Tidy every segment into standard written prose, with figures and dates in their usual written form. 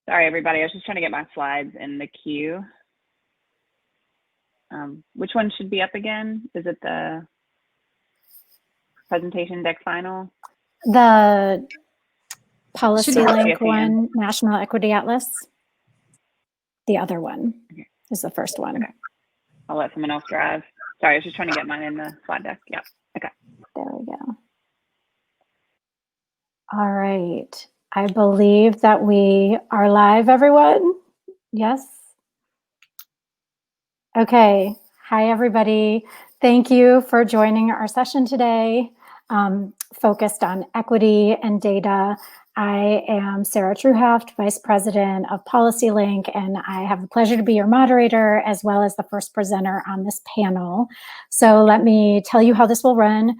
Sorry, everybody. I was just trying to get my slides in the queue. Which one should be up again? Is it the presentation deck final? The policy link one, National Equity Atlas. The other one is the first one. Okay. I'll let someone else drive. Sorry, I was just trying to get mine in the slide deck. Yep. Okay. There we go. All right. I believe that we are live, everyone. Yes. Okay. Hi, everybody. Thank you for joining our session today, focused on equity and data. I am Sarah Truhaft, Vice President of PolicyLink, and I have the pleasure to be your moderator as well as the first presenter on this panel. So let me tell you how this will run.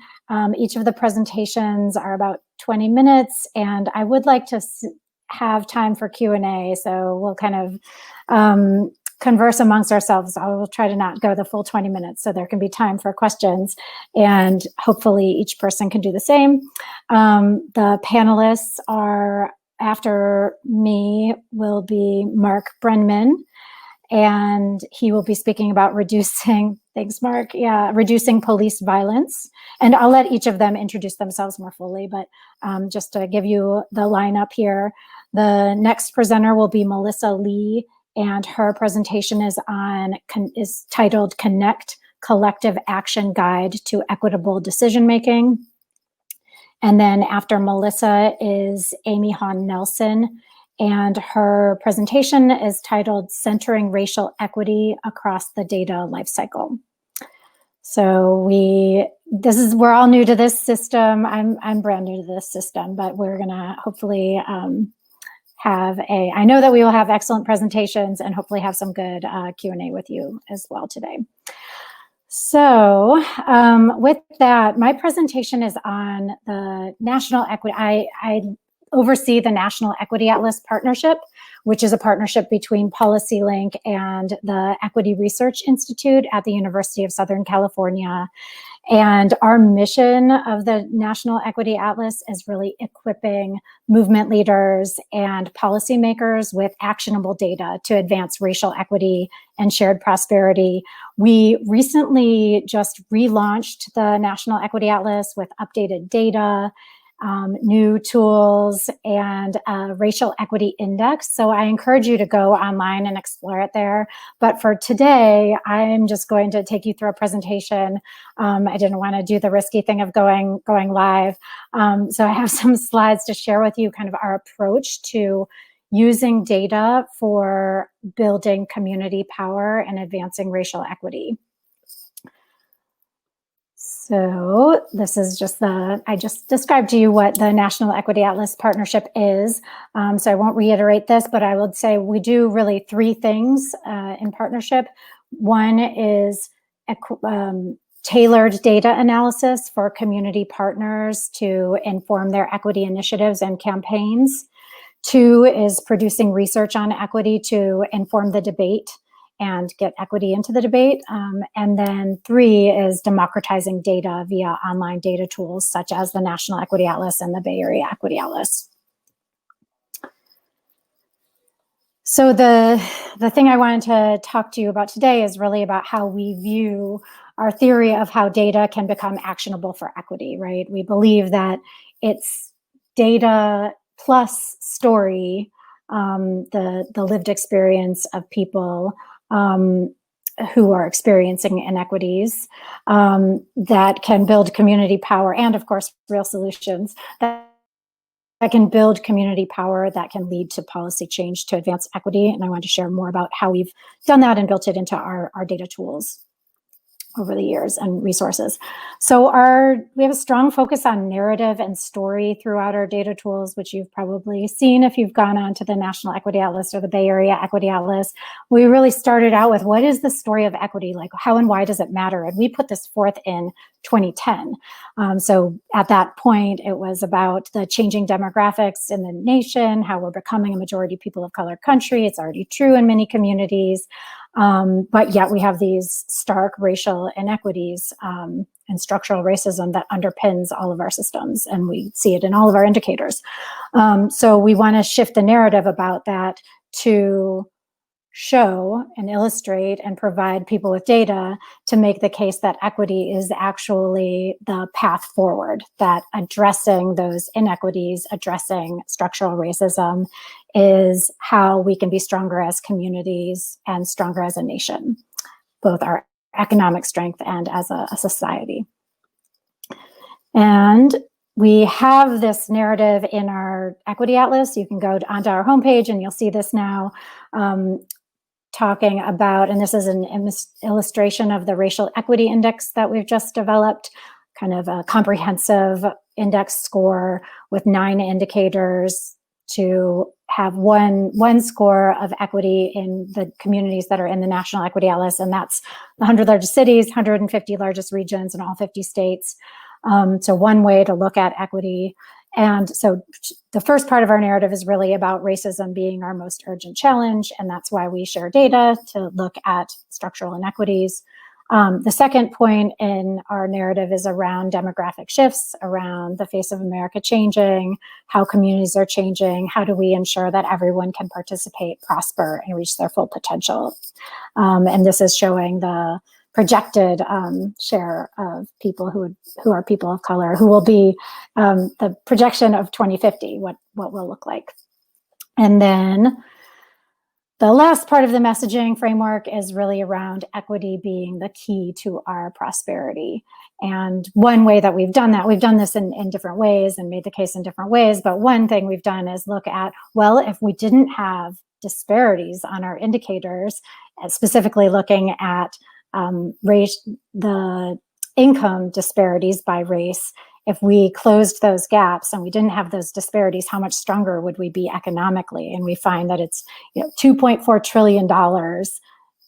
Each of the presentations are about 20 minutes, and I would like to have time for Q&A, so we'll kind of converse amongst ourselves. I will try to not go the full 20 minutes so there can be time for questions, and hopefully each person can do the same. The panelists are, after me, will be Mark Brenman, and he will be speaking about reducing, thanks Mark, yeah, reducing police violence. And I'll let each of them introduce themselves more fully, but just to give you the lineup here, the next presenter will be Melissa Lee, and her presentation is titled Connect Collective Action Guide to Equitable Decision Making. And then after Melissa is Amy Hahn Nelson, and her presentation is titled Centering Racial Equity Across the Data Lifecycle. So we're all new to this system. I'm brand new to this system, but we're gonna hopefully I know that we will have excellent presentations and hopefully have some good Q&A with you as well today. So with that, my presentation is on the National Equity. I oversee the National Equity Atlas Partnership, which is a partnership between PolicyLink and the Equity Research Institute at the University of Southern California. And our mission of the National Equity Atlas is really equipping movement leaders and policymakers with actionable data to advance racial equity and shared prosperity. We recently just relaunched the National Equity Atlas with updated data, new tools, and a racial equity index. So I encourage you to go online and explore it there. But for today, I'm just going to take you through a presentation. I didn't want to do the risky thing of going live. So I have some slides to share with you, kind of our approach to using data for building community power and advancing racial equity. So this is just I just described to you what the National Equity Atlas Partnership is. So I won't reiterate this, but I would say we do really three things in partnership. One is tailored data analysis for community partners to inform their equity initiatives and campaigns. Two is producing research on equity to inform the debate and get equity into the debate. And then three is democratizing data via online data tools such as the National Equity Atlas and the Bay Area Equity Atlas. So the thing I wanted to talk to you about today is really about how we view our theory of how data can become actionable for equity, right? We believe that it's data plus story, the lived experience of people who are experiencing inequities that can build community power, and of course real solutions that can build community power that can lead to policy change to advance equity. And I want to share more about how we've done that and built it into our data tools over the years and resources. So we have a strong focus on narrative and story throughout our data tools, which you've probably seen if you've gone on to the National Equity Atlas or the Bay Area Equity Atlas. We really started out with, what is the story of equity? Like, how and why does it matter? And we put this forth in 2010. So at that point, it was about the changing demographics in the nation, how we're becoming a majority people of color country. It's already true in many communities. But yet we have these stark racial inequities and structural racism that underpins all of our systems, and we see it in all of our indicators. So we want to shift the narrative about that to show and illustrate and provide people with data to make the case that equity is actually the path forward, that addressing those inequities, addressing structural racism is how we can be stronger as communities and stronger as a nation, both our economic strength and as a society. And we have this narrative in our Equity Atlas. You can go onto our homepage and you'll see this now, talking about, and this is an illustration of the Racial Equity Index that we've just developed, kind of a comprehensive index score with 9 indicators to have one score of equity in the communities that are in the National Equity Atlas, and that's the 100 largest cities, 150 largest regions in all 50 states. So one way to look at equity. And so the first part of our narrative is really about racism being our most urgent challenge, and that's why we share data to look at structural inequities. The second point in our narrative is around demographic shifts, around the face of America changing, how communities are changing, how do we ensure that everyone can participate, prosper, and reach their full potential. And this is showing the projected share of people who are people of color, who will be the projection of 2050, what will look like. And then the last part of the messaging framework is really around equity being the key to our prosperity. And one way that we've done this in different ways and made the case in different ways, but one thing we've done is look at, well, if we didn't have disparities on our indicators, specifically looking at race, the income disparities by race, if we closed those gaps and we didn't have those disparities, how much stronger would we be economically? And we find that it's $2.4 trillion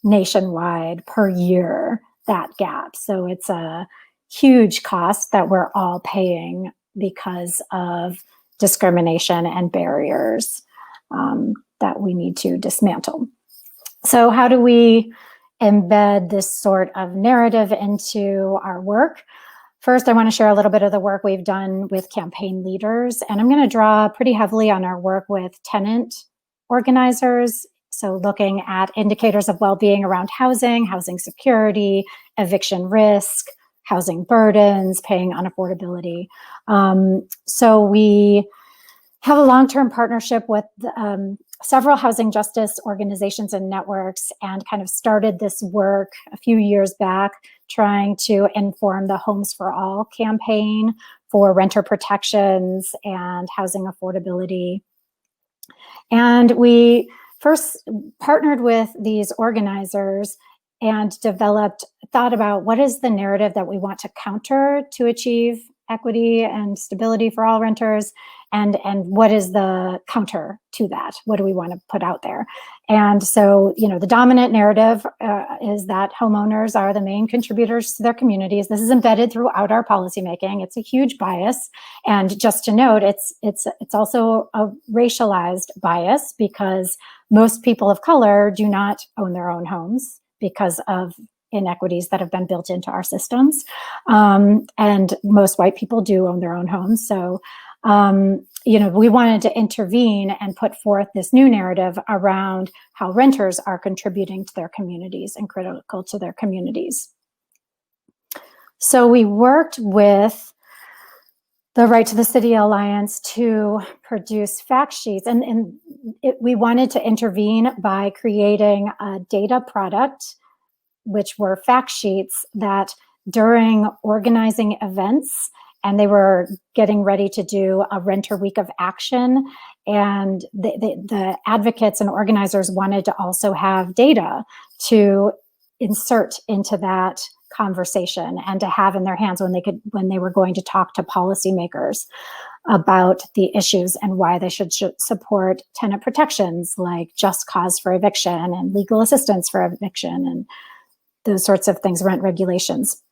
nationwide per year, that gap. So it's a huge cost that we're all paying because of discrimination and barriers that we need to dismantle. So how do we embed this sort of narrative into our work? First, I want to share a little bit of the work we've done with campaign leaders, and I'm going to draw pretty heavily on our work with tenant organizers. So looking at indicators of well-being around housing, housing security, eviction risk, housing burdens, paying unaffordability. So we have a long-term partnership with several housing justice organizations and networks, and kind of started this work a few years back, trying to inform the Homes for All campaign for renter protections and housing affordability. And we first partnered with these organizers and thought about what is the narrative that we want to counter to achieve equity and stability for all renters, and what is the counter to that? What do we want to put out there? And so, the dominant narrative is that homeowners are the main contributors to their communities. This is embedded throughout our policymaking. It's a huge bias, and just to note, it's also a racialized bias, because most people of color do not own their own homes because of inequities that have been built into our systems. And most white people do own their own homes. So, we wanted to intervene and put forth this new narrative around how renters are contributing to their communities and critical to their communities. So we worked with the Right to the City Alliance to produce fact sheets, and we wanted to intervene by creating a data product, which were fact sheets that during organizing events, and they were getting ready to do a Renter Week of Action, and the advocates and organizers wanted to also have data to insert into that conversation and to have in their hands when they were going to talk to policymakers about the issues and why they should support tenant protections like just cause for eviction and legal assistance for eviction and those sorts of things, rent regulations.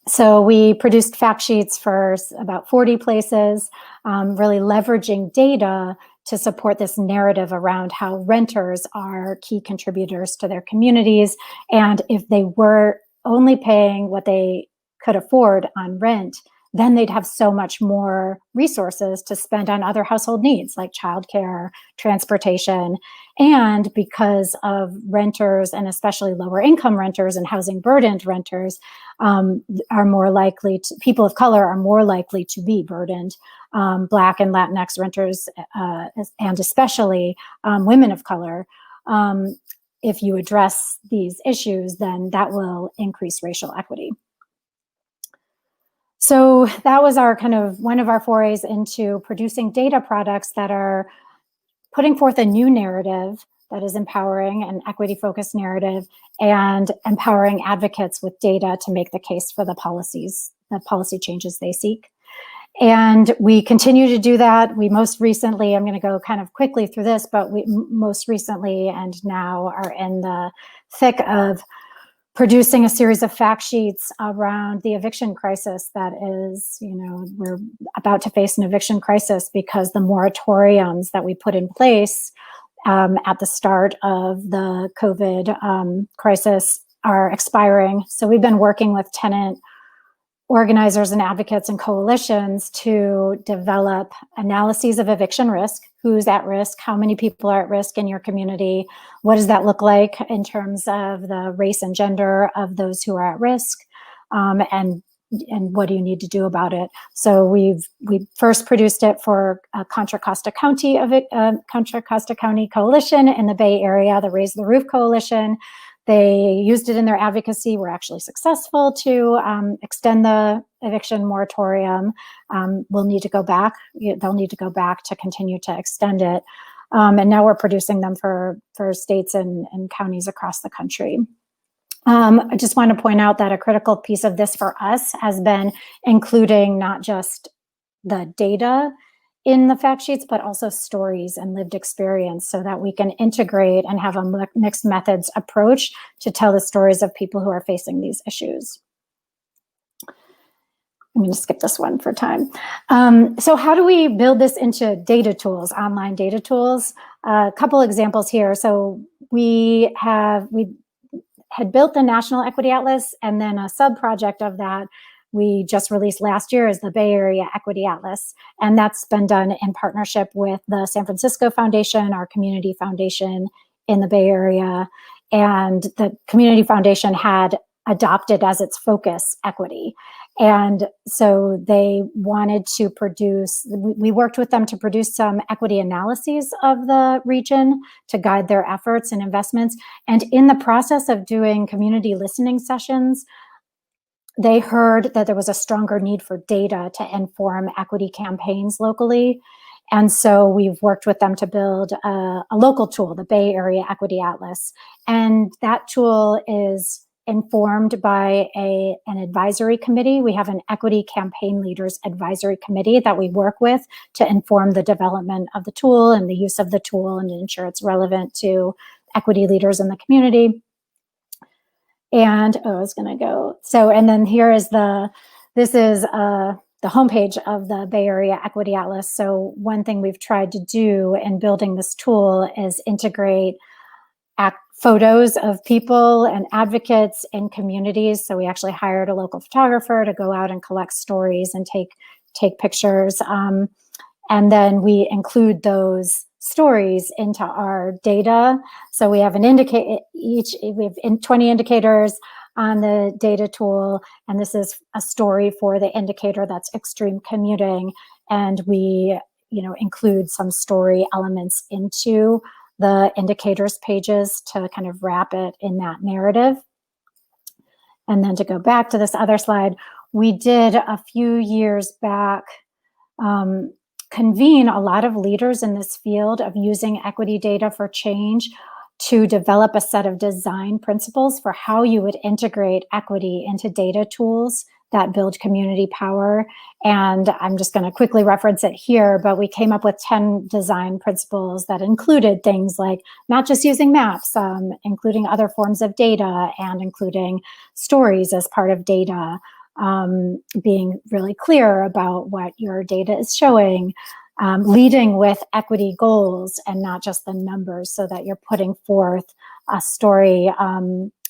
So we produced fact sheets for about 40 places, really leveraging data to support this narrative around how renters are key contributors to their communities. And if they were only paying what they could afford on rent, then they'd have so much more resources to spend on other household needs like childcare, transportation. And because of renters, and especially lower income renters and housing burdened renters, are more likely to, people of color are more likely to be burdened. Black and Latinx renters, and especially women of color. If you address these issues, then that will increase racial equity. So that was our kind of one of our forays into producing data products that are putting forth a new narrative that is empowering, an equity-focused narrative, and empowering advocates with data to make the case for the policy changes they seek. And we continue to do that. We most recently, I'm going to go kind of quickly through this, but we most recently and now are in the thick of producing a series of fact sheets around the eviction crisis that is, we're about to face an eviction crisis because the moratoriums that we put in place at the start of the COVID crisis are expiring. So we've been working with tenant organizers and advocates and coalitions to develop analyses of eviction risk. Who's at risk? How many people are at risk in your community? What does that look like in terms of the race and gender of those who are at risk? And what do you need to do about it? So we first produced it for Contra Costa County Coalition in the Bay Area, the Raise the Roof Coalition. They used it in their advocacy, were actually successful to extend the eviction moratorium. We'll need to go back. They'll need to go back to continue to extend it. And now we're producing them for states and counties across the country. I just want to point out that a critical piece of this for us has been including not just the data in the fact sheets, but also stories and lived experience so that we can integrate and have a mixed methods approach to tell the stories of people who are facing these issues. I'm going to skip this one for time. So how do we build this into data tools, online data tools? A couple examples here. So we had built the National Equity Atlas, and then a sub-project of that we just released last year is the Bay Area Equity Atlas. And that's been done in partnership with the San Francisco Foundation, our community foundation in the Bay Area. And the community foundation had adopted as its focus equity. And so they wanted to produce, we worked with them to produce some equity analyses of the region to guide their efforts and investments. And in the process of doing community listening sessions, they heard that there was a stronger need for data to inform equity campaigns locally. And so we've worked with them to build a local tool, the Bay Area Equity Atlas. And that tool is informed by an advisory committee. We have an equity campaign leaders advisory committee that we work with to inform the development of the tool and the use of the tool and ensure it's relevant to equity leaders in the community. And I was going to go. So, and then here is this is the homepage of the Bay Area Equity Atlas. So one thing we've tried to do in building this tool is integrate photos of people and advocates in communities. So we actually hired a local photographer to go out and collect stories and take pictures. And then we include those stories into our data. So we have we have 20 indicators on the data tool, and this is a story for the indicator that's extreme commuting. And we, include some story elements into the indicators pages to kind of wrap it in that narrative. And then to go back to this other slide, we did a few years back convene a lot of leaders in this field of using equity data for change to develop a set of design principles for how you would integrate equity into data tools that build community power. And I'm just going to quickly reference it here, but we came up with 10 design principles that included things like not just using maps, including other forms of data and including stories as part of data. Being really clear about what your data is showing, leading with equity goals and not just the numbers, so that you're putting forth a story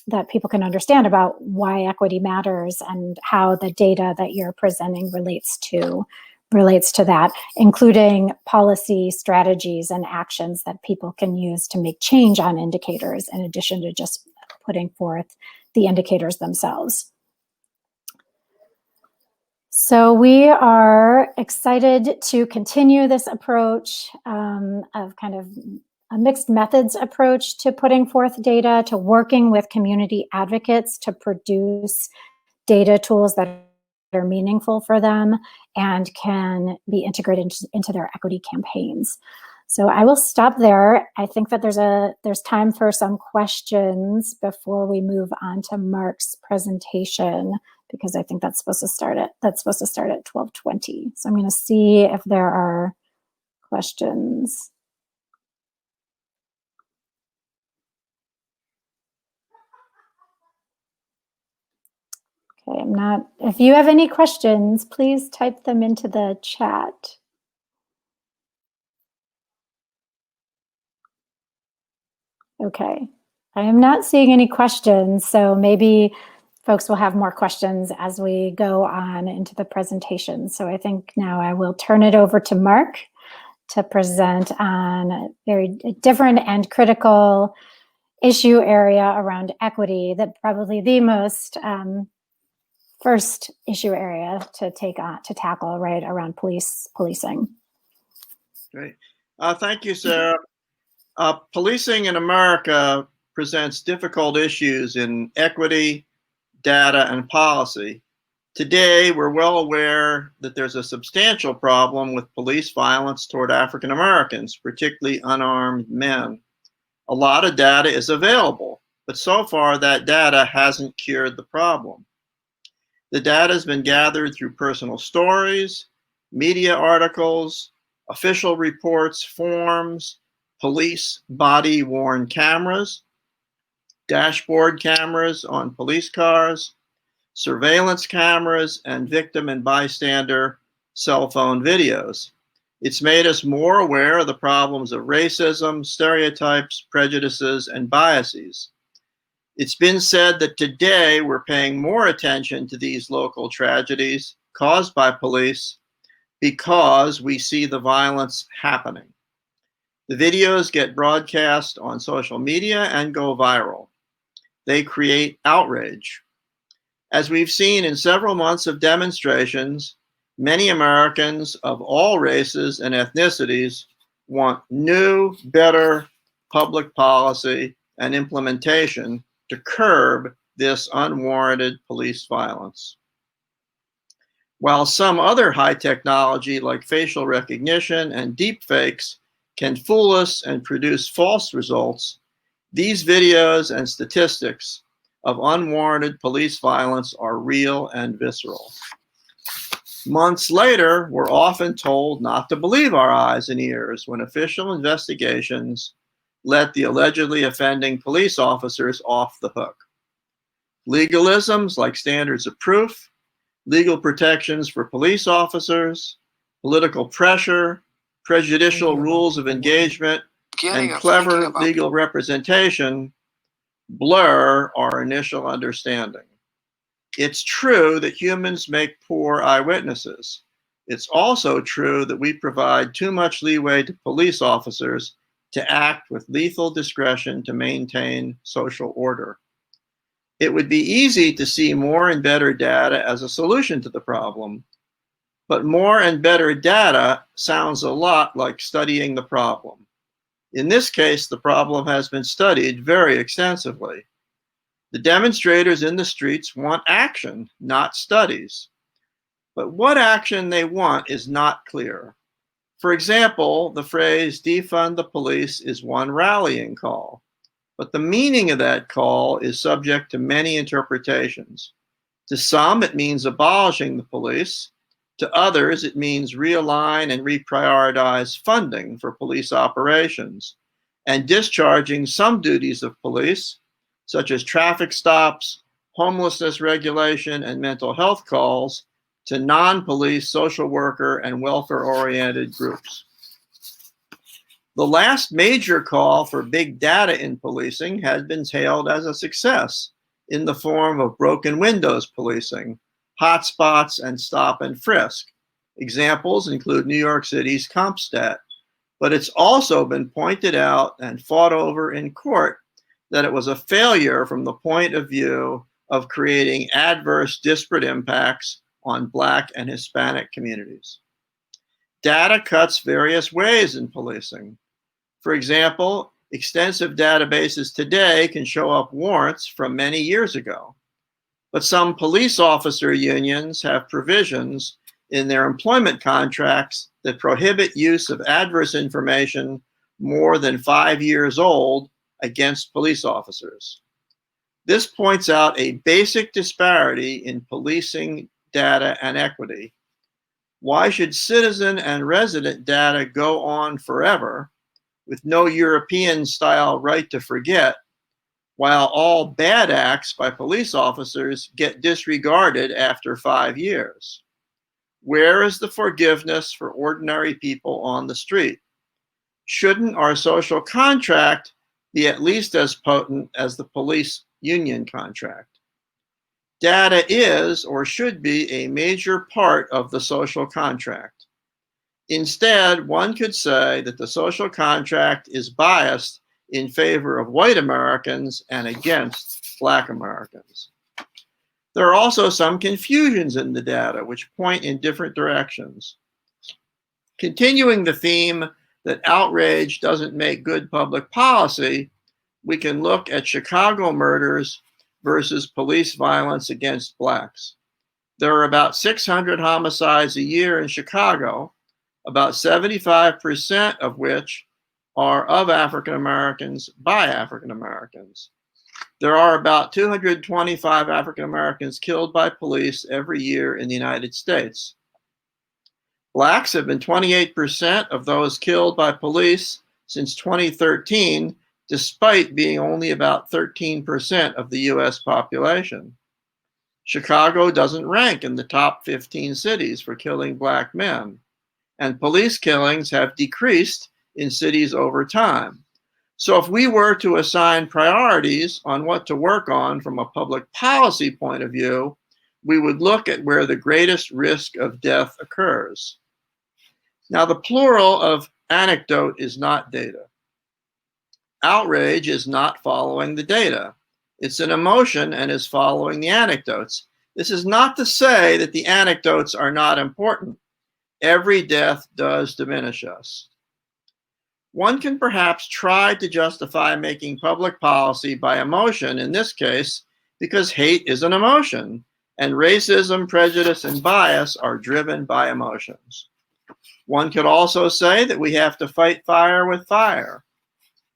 that people can understand about why equity matters and how the data that you're presenting relates to that, including policy strategies and actions that people can use to make change on indicators, in addition to just putting forth the indicators themselves. So we are excited to continue this approach of kind of a mixed methods approach to putting forth data, to working with community advocates to produce data tools that are meaningful for them and can be integrated into their equity campaigns. So I will stop there. I think that there's time for some questions before we move on to Mark's presentation, because I think that's supposed to start at 12:20. So I'm going to see if there are questions. Okay, if you have any questions, please type them into the chat. Okay, I am not seeing any questions, so maybe folks will have more questions as we go on into the presentation. So I think now I will turn it over to Mark to present on a very different and critical issue area around equity, that probably the most first issue area to tackle, right, around policing. Great. Thank you, Sarah. Policing in America presents difficult issues in equity, data, and policy. Today, we're well aware that there's a substantial problem with police violence toward African Americans, particularly unarmed men. A lot of data is available, but so far that data hasn't cured the problem. The data has been gathered through personal stories, media articles, official reports, forms, police body-worn cameras, dashboard cameras on police cars, surveillance cameras, and victim and bystander cell phone videos. It's made us more aware of the problems of racism, stereotypes, prejudices, and biases. It's been said that today we're paying more attention to these local tragedies caused by police because we see the violence happening. The videos get broadcast on social media and go viral. They create outrage. As we've seen in several months of demonstrations, many Americans of all races and ethnicities want new, better public policy and implementation to curb this unwarranted police violence. While some other high technology like facial recognition and deepfakes can fool us and produce false results, these videos and statistics of unwarranted police violence are real and visceral. Months later, we're often told not to believe our eyes and ears when official investigations let the allegedly offending police officers off the hook. Legalisms like standards of proof, legal protections for police officers, political pressure, prejudicial rules of engagement, and clever legal representation blur our initial understanding. It's true that humans make poor eyewitnesses. It's also true that we provide too much leeway to police officers to act with lethal discretion to maintain social order. It would be easy to see more and better data as a solution to the problem, but more and better data sounds a lot like studying the problem. In this case, the problem has been studied very extensively. The demonstrators in the streets want action, not studies. But what action they want is not clear. For example, the phrase defund the police is one rallying call, but the meaning of that call is subject to many interpretations. To some, it means abolishing the police. To others, it means realign and reprioritize funding for police operations and discharging some duties of police, such as traffic stops, homelessness regulation, and mental health calls, to non-police social worker and welfare-oriented groups. The last major call for big data in policing has been hailed as a success, in the form of broken windows policing, hotspots, and stop and frisk. Examples include New York City's CompStat. But it's also been pointed out and fought over in court that it was a failure from the point of view of creating adverse disparate impacts on Black and Hispanic communities. Data cuts various ways in policing. For example, extensive databases today can show up warrants from many years ago. But some police officer unions have provisions in their employment contracts that prohibit use of adverse information more than 5 years old against police officers. This points out a basic disparity in policing data and equity. Why should citizen and resident data go on forever with no European-style right to forget, while all bad acts by police officers get disregarded after 5 years? Where is the forgiveness for ordinary people on the street? Shouldn't our social contract be at least as potent as the police union contract? Data is or should be a major part of the social contract. Instead, one could say that the social contract is biased in favor of white Americans and against Black Americans. There are also some confusions in the data which point in different directions. Continuing the theme that outrage doesn't make good public policy, we can look at Chicago murders versus police violence against Blacks. There are about 600 homicides a year in Chicago, about 75% of which are of African Americans by African Americans. There are about 225 African Americans killed by police every year in the United States. Blacks have been 28% of those killed by police since 2013, despite being only about 13% of the US population. Chicago doesn't rank in the top 15 cities for killing Black men, and police killings have decreased in cities over time. So if we were to assign priorities on what to work on from a public policy point of view, we would look at where the greatest risk of death occurs. Now, the plural of anecdote is not data. Outrage is not following the data. It's an emotion and is following the anecdotes. This is not to say that the anecdotes are not important. Every death does diminish us. One can perhaps try to justify making public policy by emotion in this case, because hate is an emotion, and racism, prejudice, and bias are driven by emotions. One could also say that we have to fight fire with fire.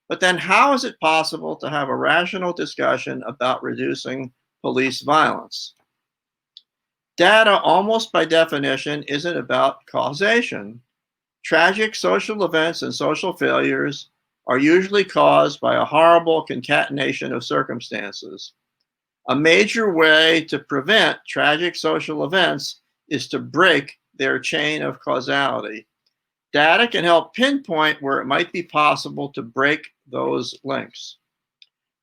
But then how is it possible to have a rational discussion about reducing police violence? Data, almost by definition, isn't about causation. Tragic social events and social failures are usually caused by a horrible concatenation of circumstances. A major way to prevent tragic social events is to break their chain of causality. Data can help pinpoint where it might be possible to break those links.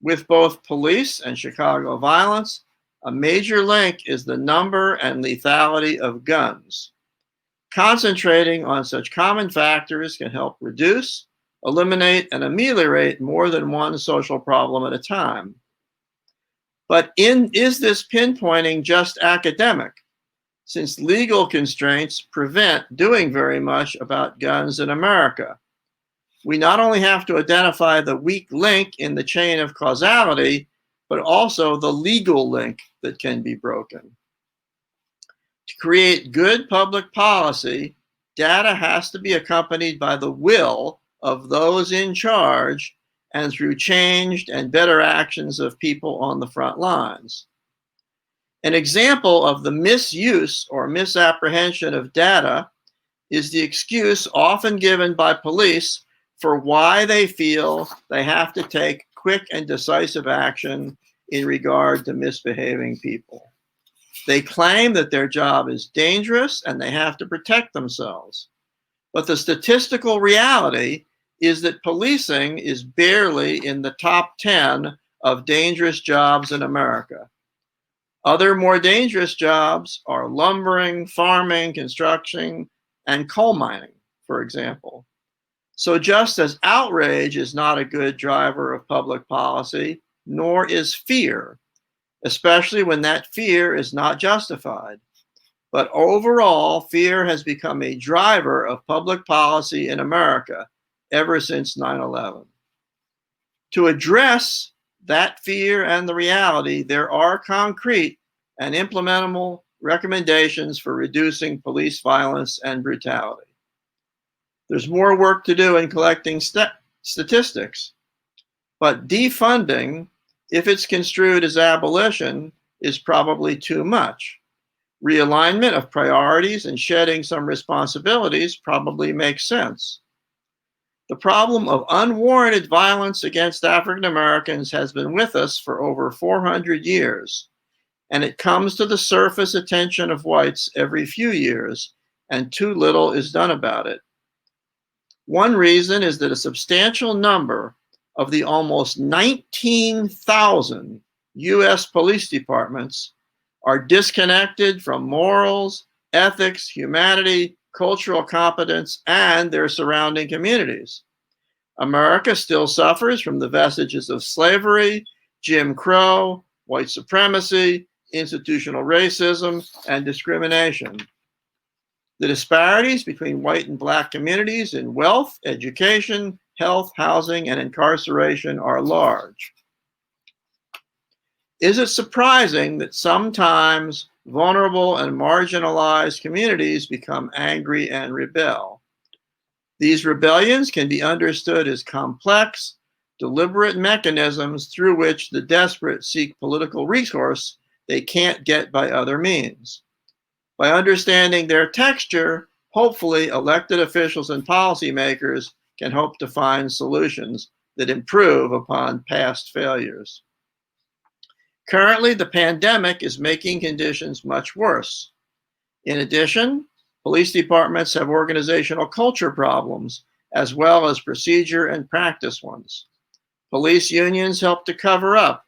With both police and Chicago violence, a major link is the number and lethality of guns. Concentrating on such common factors can help reduce, eliminate, and ameliorate more than one social problem at a time. But is this pinpointing just academic? Since legal constraints prevent doing very much about guns in America. We not only have to identify the weak link in the chain of causality, but also the legal link that can be broken. To create good public policy, data has to be accompanied by the will of those in charge and through changed and better actions of people on the front lines. An example of the misuse or misapprehension of data is the excuse often given by police for why they feel they have to take quick and decisive action in regard to misbehaving people. They claim that their job is dangerous and they have to protect themselves. But the statistical reality is that policing is barely in the top 10 of dangerous jobs in America. Other more dangerous jobs are lumbering, farming, construction, and coal mining, for example. So just as outrage is not a good driver of public policy, nor is fear, especially when that fear is not justified. But overall, fear has become a driver of public policy in America ever since 9/11. To address that fear and the reality, there are concrete and implementable recommendations for reducing police violence and brutality. There's more work to do in collecting statistics, but defunding, if it's construed as abolition, is probably too much. Realignment of priorities and shedding some responsibilities probably makes sense. The problem of unwarranted violence against African Americans has been with us for over 400 years, and it comes to the surface attention of whites every few years, and too little is done about it. One reason is that a substantial number of the almost 19,000 US police departments are disconnected from morals, ethics, humanity, cultural competence, and their surrounding communities. America still suffers from the vestiges of slavery, Jim Crow, white supremacy, institutional racism, and discrimination. The disparities between white and black communities in wealth, education, health, housing, and incarceration are large. Is it surprising that sometimes vulnerable and marginalized communities become angry and rebel? These rebellions can be understood as complex, deliberate mechanisms through which the desperate seek political resource they can't get by other means. By understanding their texture, hopefully elected officials and policymakers can hope to find solutions that improve upon past failures. Currently, the pandemic is making conditions much worse. In addition, police departments have organizational culture problems, as well as procedure and practice ones. Police unions help to cover up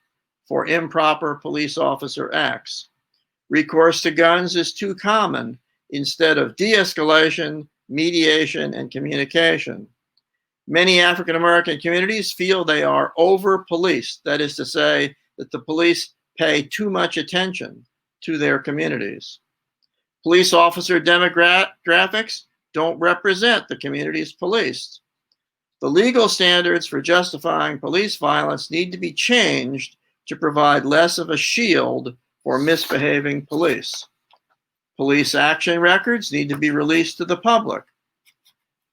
for improper police officer acts. Recourse to guns is too common instead of de-escalation, mediation, and communication. Many African American communities feel they are over-policed, that is to say, that the police pay too much attention to their communities. Police officer demographics don't represent the communities policed. The legal standards for justifying police violence need to be changed to provide less of a shield for misbehaving police. Police action records need to be released to the public.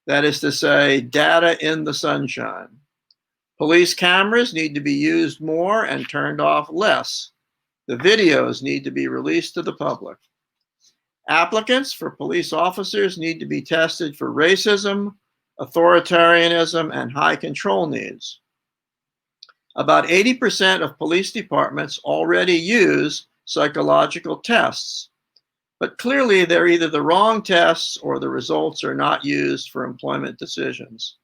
That is to say, data in the sunshine. Police cameras need to be used more and turned off less. The videos need to be released to the public. Applicants for police officers need to be tested for racism, authoritarianism, and high control needs. About 80% of police departments already use psychological tests, but clearly they're either the wrong tests or the results are not used for employment decisions.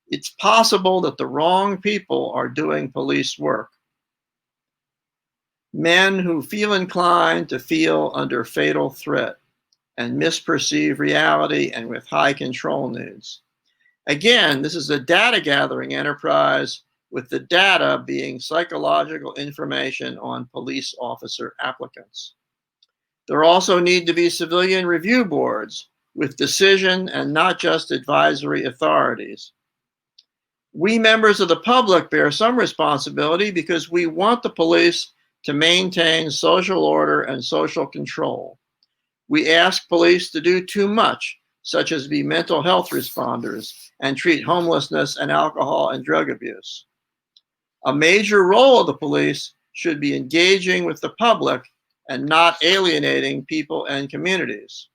It's possible that the wrong people are doing police work. Men who feel inclined to feel under fatal threat and misperceive reality and with high control needs. Again, this is a data gathering enterprise with the data being psychological information on police officer applicants. There also need to be civilian review boards with decision and not just advisory authorities. We members of the public bear some responsibility because we want the police to maintain social order and social control. We ask police to do too much, such as be mental health responders and treat homelessness and alcohol and drug abuse. A major role of the police should be engaging with the public and not alienating people and communities.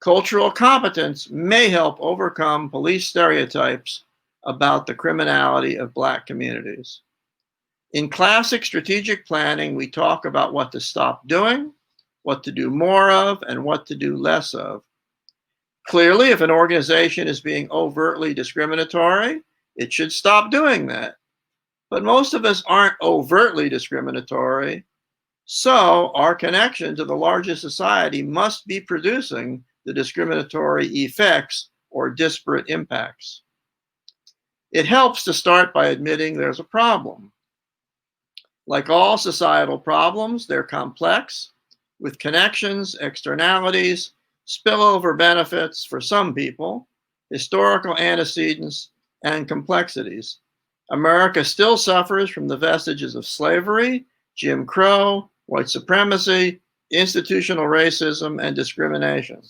Cultural competence may help overcome police stereotypes about the criminality of Black communities. In classic strategic planning, we talk about what to stop doing, what to do more of, and what to do less of. Clearly, if an organization is being overtly discriminatory, it should stop doing that. But most of us aren't overtly discriminatory, so our connection to the larger society must be producing the discriminatory effects or disparate impacts. It helps to start by admitting there's a problem. Like all societal problems, they're complex, with connections, externalities, spillover benefits for some people, historical antecedents, and complexities. America still suffers from the vestiges of slavery, Jim Crow, white supremacy, institutional racism, and discrimination.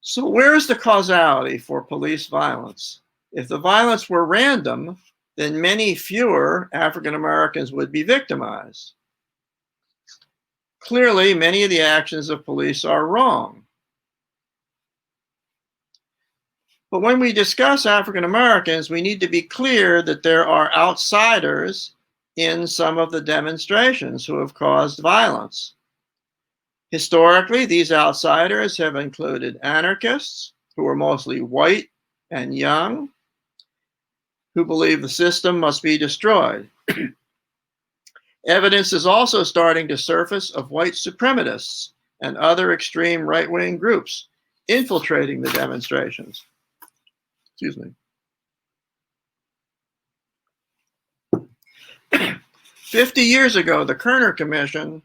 So where's the causality for police violence? If the violence were random, then many fewer African Americans would be victimized. Clearly, many of the actions of police are wrong. But when we discuss African Americans, we need to be clear that there are outsiders in some of the demonstrations who have caused violence. Historically, these outsiders have included anarchists, who are mostly white and young, who believe the system must be destroyed. Evidence is also starting to surface of white supremacists and other extreme right-wing groups infiltrating the demonstrations. Excuse me. 50 years ago, the Kerner Commission,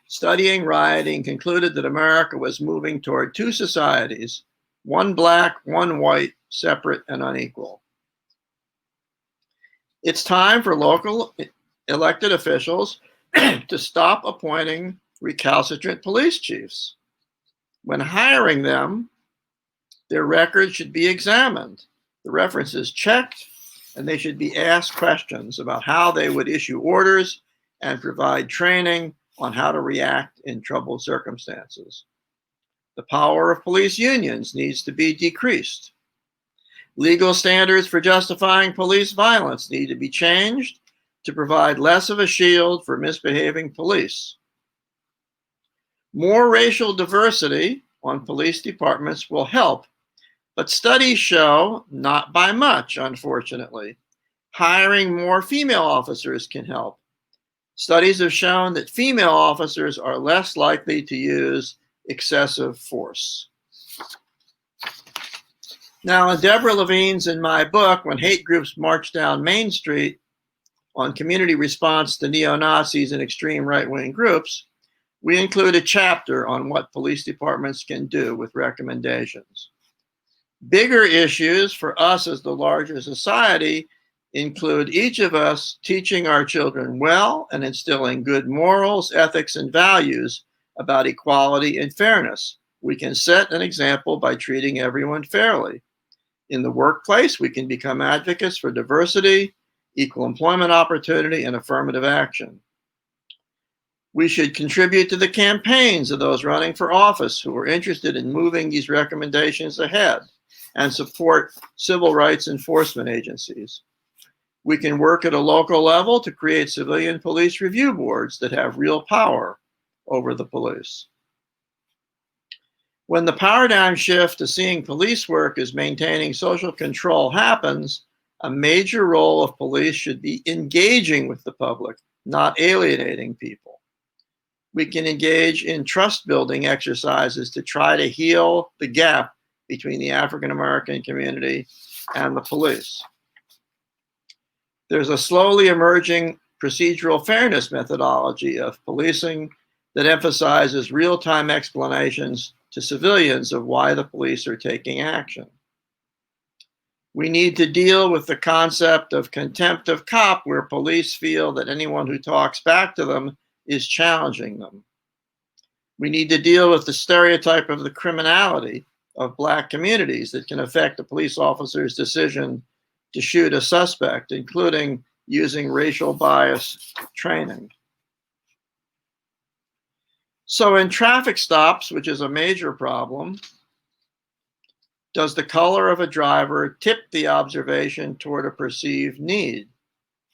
studying rioting, concluded that America was moving toward two societies, one black, one white, separate and unequal. It's time for local elected officials to stop appointing recalcitrant police chiefs. When hiring them, their records should be examined, the references checked, and they should be asked questions about how they would issue orders and provide training on how to react in troubled circumstances. The power of police unions needs to be decreased. Legal standards for justifying police violence need to be changed to provide less of a shield for misbehaving police. More racial diversity on police departments will help, but studies show not by much, unfortunately. Hiring more female officers can help. Studies have shown that female officers are less likely to use excessive force. Now, in Deborah Levine's in my book, When Hate Groups March Down Main Street, on community response to neo-Nazis and extreme right-wing groups, we include a chapter on what police departments can do with recommendations. Bigger issues for us as the larger society include each of us teaching our children well and instilling good morals, ethics, and values about equality and fairness. We can set an example by treating everyone fairly. In the workplace, we can become advocates for diversity, equal employment opportunity, and affirmative action. We should contribute to the campaigns of those running for office who are interested in moving these recommendations ahead and support civil rights enforcement agencies. We can work at a local level to create civilian police review boards that have real power over the police. When the paradigm shift to seeing police work as maintaining social control happens, a major role of police should be engaging with the public, not alienating people. We can engage in trust-building exercises to try to heal the gap between the African American community and the police. There's a slowly emerging procedural fairness methodology of policing that emphasizes real-time explanations to civilians of why the police are taking action. We need to deal with the concept of contempt of cop, where police feel that anyone who talks back to them is challenging them. We need to deal with the stereotype of the criminality of Black communities that can affect a police officer's decision to shoot a suspect, including using racial bias training. So in traffic stops, which is a major problem, does the color of a driver tip the observation toward a perceived need?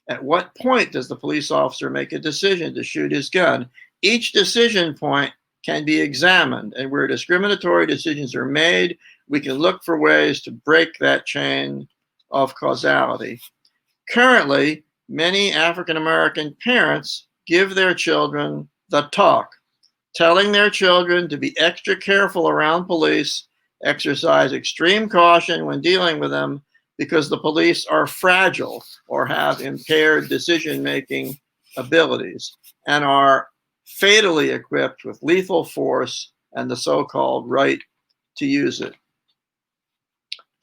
At what point does the police officer make a decision to shoot his gun? Each decision point can be examined, and where discriminatory decisions are made, we can look for ways to break that chain of causality. Currently, many African American parents give their children the talk, telling their children to be extra careful around police, exercise extreme caution when dealing with them because the police are fragile or have impaired decision-making abilities and are fatally equipped with lethal force and the so-called right to use it.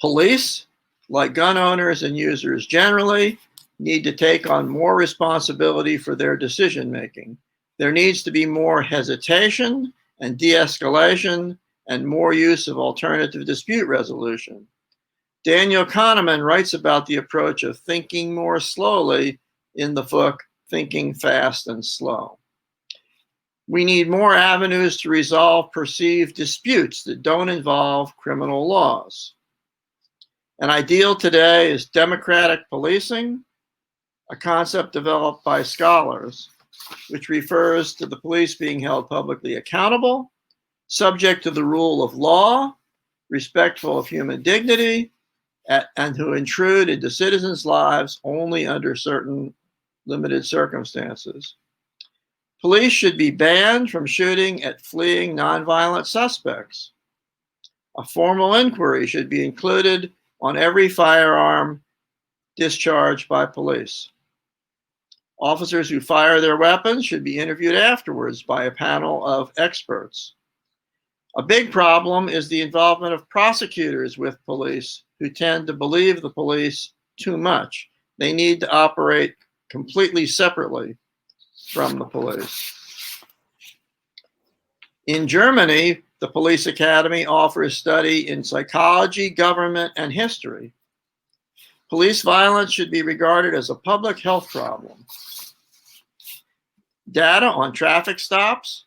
Police, like gun owners and users generally, need to take on more responsibility for their decision-making. There needs to be more hesitation and de-escalation and more use of alternative dispute resolution. Daniel Kahneman writes about the approach of thinking more slowly in the book, Thinking Fast and Slow. We need more avenues to resolve perceived disputes that don't involve criminal laws. An ideal today is democratic policing, a concept developed by scholars, which refers to the police being held publicly accountable, subject to the rule of law, respectful of human dignity, and who intrude into citizens' lives only under certain limited circumstances. Police should be banned from shooting at fleeing nonviolent suspects. A formal inquiry should be included on every firearm discharged by police. Officers who fire their weapons should be interviewed afterwards by a panel of experts. A big problem is the involvement of prosecutors with police who tend to believe the police too much. They need to operate completely separately from the police. In Germany, the Police Academy offers study in psychology, government, and history. Police violence should be regarded as a public health problem. Data on traffic stops,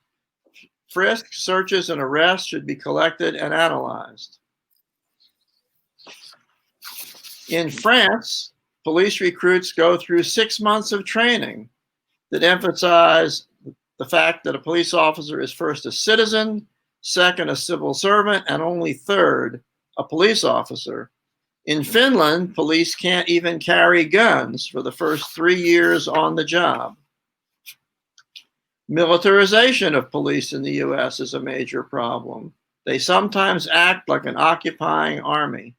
frisks, searches, and arrests should be collected and analyzed. In France, police recruits go through 6 months of training that emphasize the fact that a police officer is first a citizen, second a civil servant, and only third a police officer. In Finland, police can't even carry guns for the first 3 years on the job. Militarization of police in the US is a major problem. They sometimes act like an occupying army.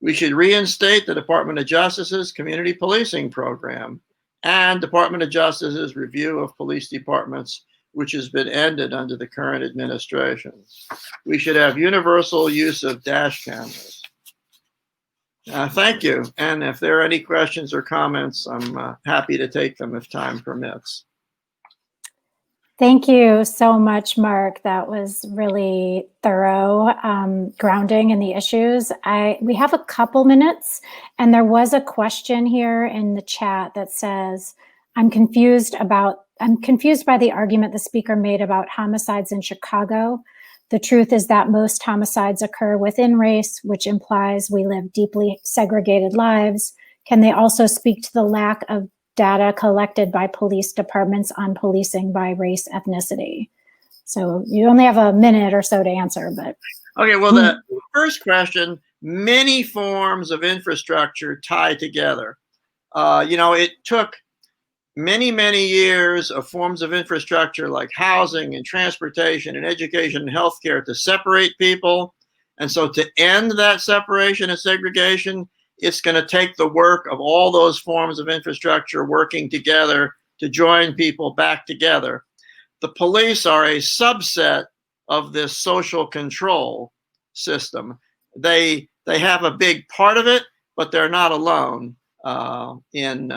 We should reinstate the Department of Justice's community policing program and Department of Justice's review of police departments, which has been ended under the current administration. We should have universal use of dash cameras. Thank you. And if there are any questions or comments, I'm happy to take them if time permits. Thank you so much, Mark. That was really thorough, grounding in the issues. We have a couple minutes, and there was a question here in the chat that says, I'm confused by the argument the speaker made about homicides in Chicago. The truth is that most homicides occur within race, which implies we live deeply segregated lives. Can they also speak to the lack of data collected by police departments on policing by race, ethnicity? So you only have a minute or so to answer, but. Okay, well, the first question, many forms of infrastructure tie together. It took many, many years of forms of infrastructure like housing and transportation and education and healthcare to separate people. And so to end that separation and segregation, it's going to take the work of all those forms of infrastructure working together to join people back together. The police are a subset of this social control system. They have a big part of it, but they're not alone in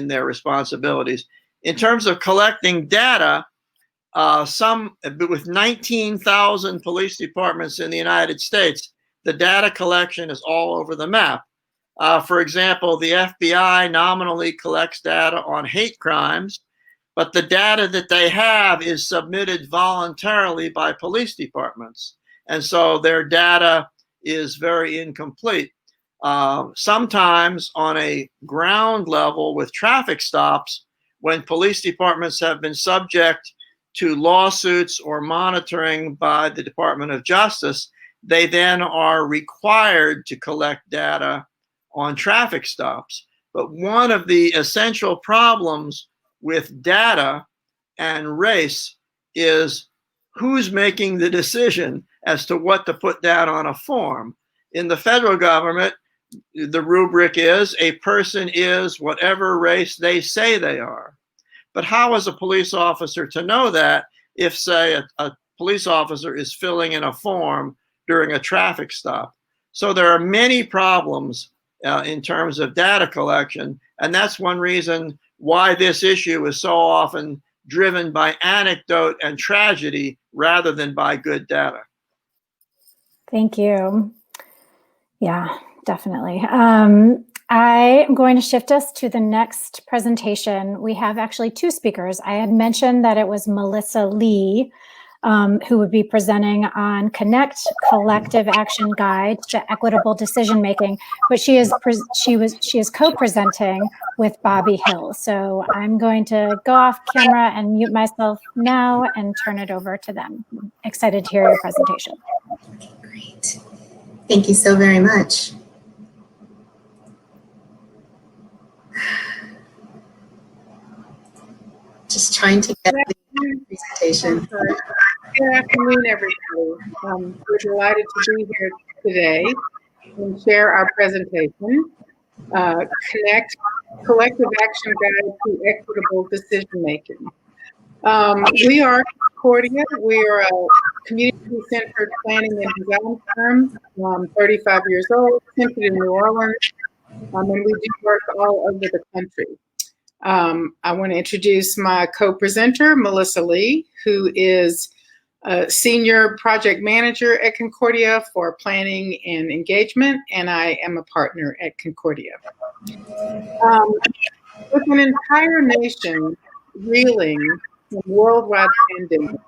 their responsibilities. In terms of collecting data, with 19,000 police departments in the United States, the data collection is all over the map. For example, the FBI nominally collects data on hate crimes, but the data that they have is submitted voluntarily by police departments. And so their data is very incomplete. Sometimes on a ground level with traffic stops, when police departments have been subject to lawsuits or monitoring by the Department of Justice, they then are required to collect data on traffic stops. But one of the essential problems with data and race is who's making the decision as to what to put down on a form. In the federal government, the rubric is a person is whatever race they say they are. But how is a police officer to know that if, say, a police officer is filling in a form during a traffic stop? So there are many problems in terms of data collection, and that's one reason why this issue is so often driven by anecdote and tragedy rather than by good data. Thank you. Yeah, definitely. I am going to shift us to the next presentation. We have actually two speakers. I had mentioned that it was Melissa Lee, who would be presenting on Connect Collective Action Guide to Equitable Decision Making, but she is co-presenting with Bobby Hill. So I'm going to go off camera and mute myself now and turn it over to them. I'm excited to hear your presentation. Okay, great. Thank you so very much. Just trying to get the presentation. Good afternoon, everybody. We're delighted to be here today and share our presentation, Connect Collective Action Guide to Equitable Decision Making. We are Concordia. We are a community-centered planning and design firm, 35 years old, centered in New Orleans, and we do work all over the country. I want to introduce my co-presenter, Melissa Lee, who is a senior project manager at Concordia for planning and engagement, and I am a partner at Concordia. With an entire nation reeling from worldwide pandemic,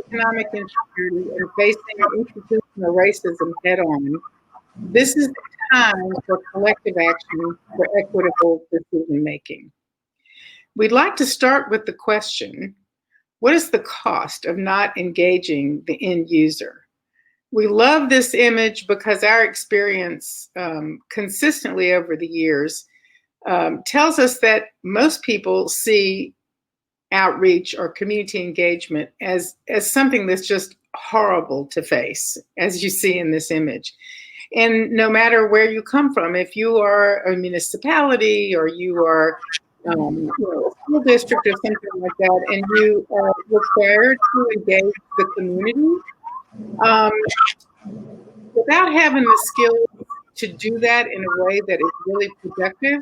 economic insecurity, and facing institutional racism head-on, this is the time for collective action for equitable decision-making. We'd like to start with the question, what is the cost of not engaging the end user? We love this image because our experience consistently over the years tells us that most people see outreach or community engagement as something that's just horrible to face, as you see in this image. And no matter where you come from, if you are a municipality or you are a school district or something like that, and you are required to engage the community, without having the skills to do that in a way that is really productive,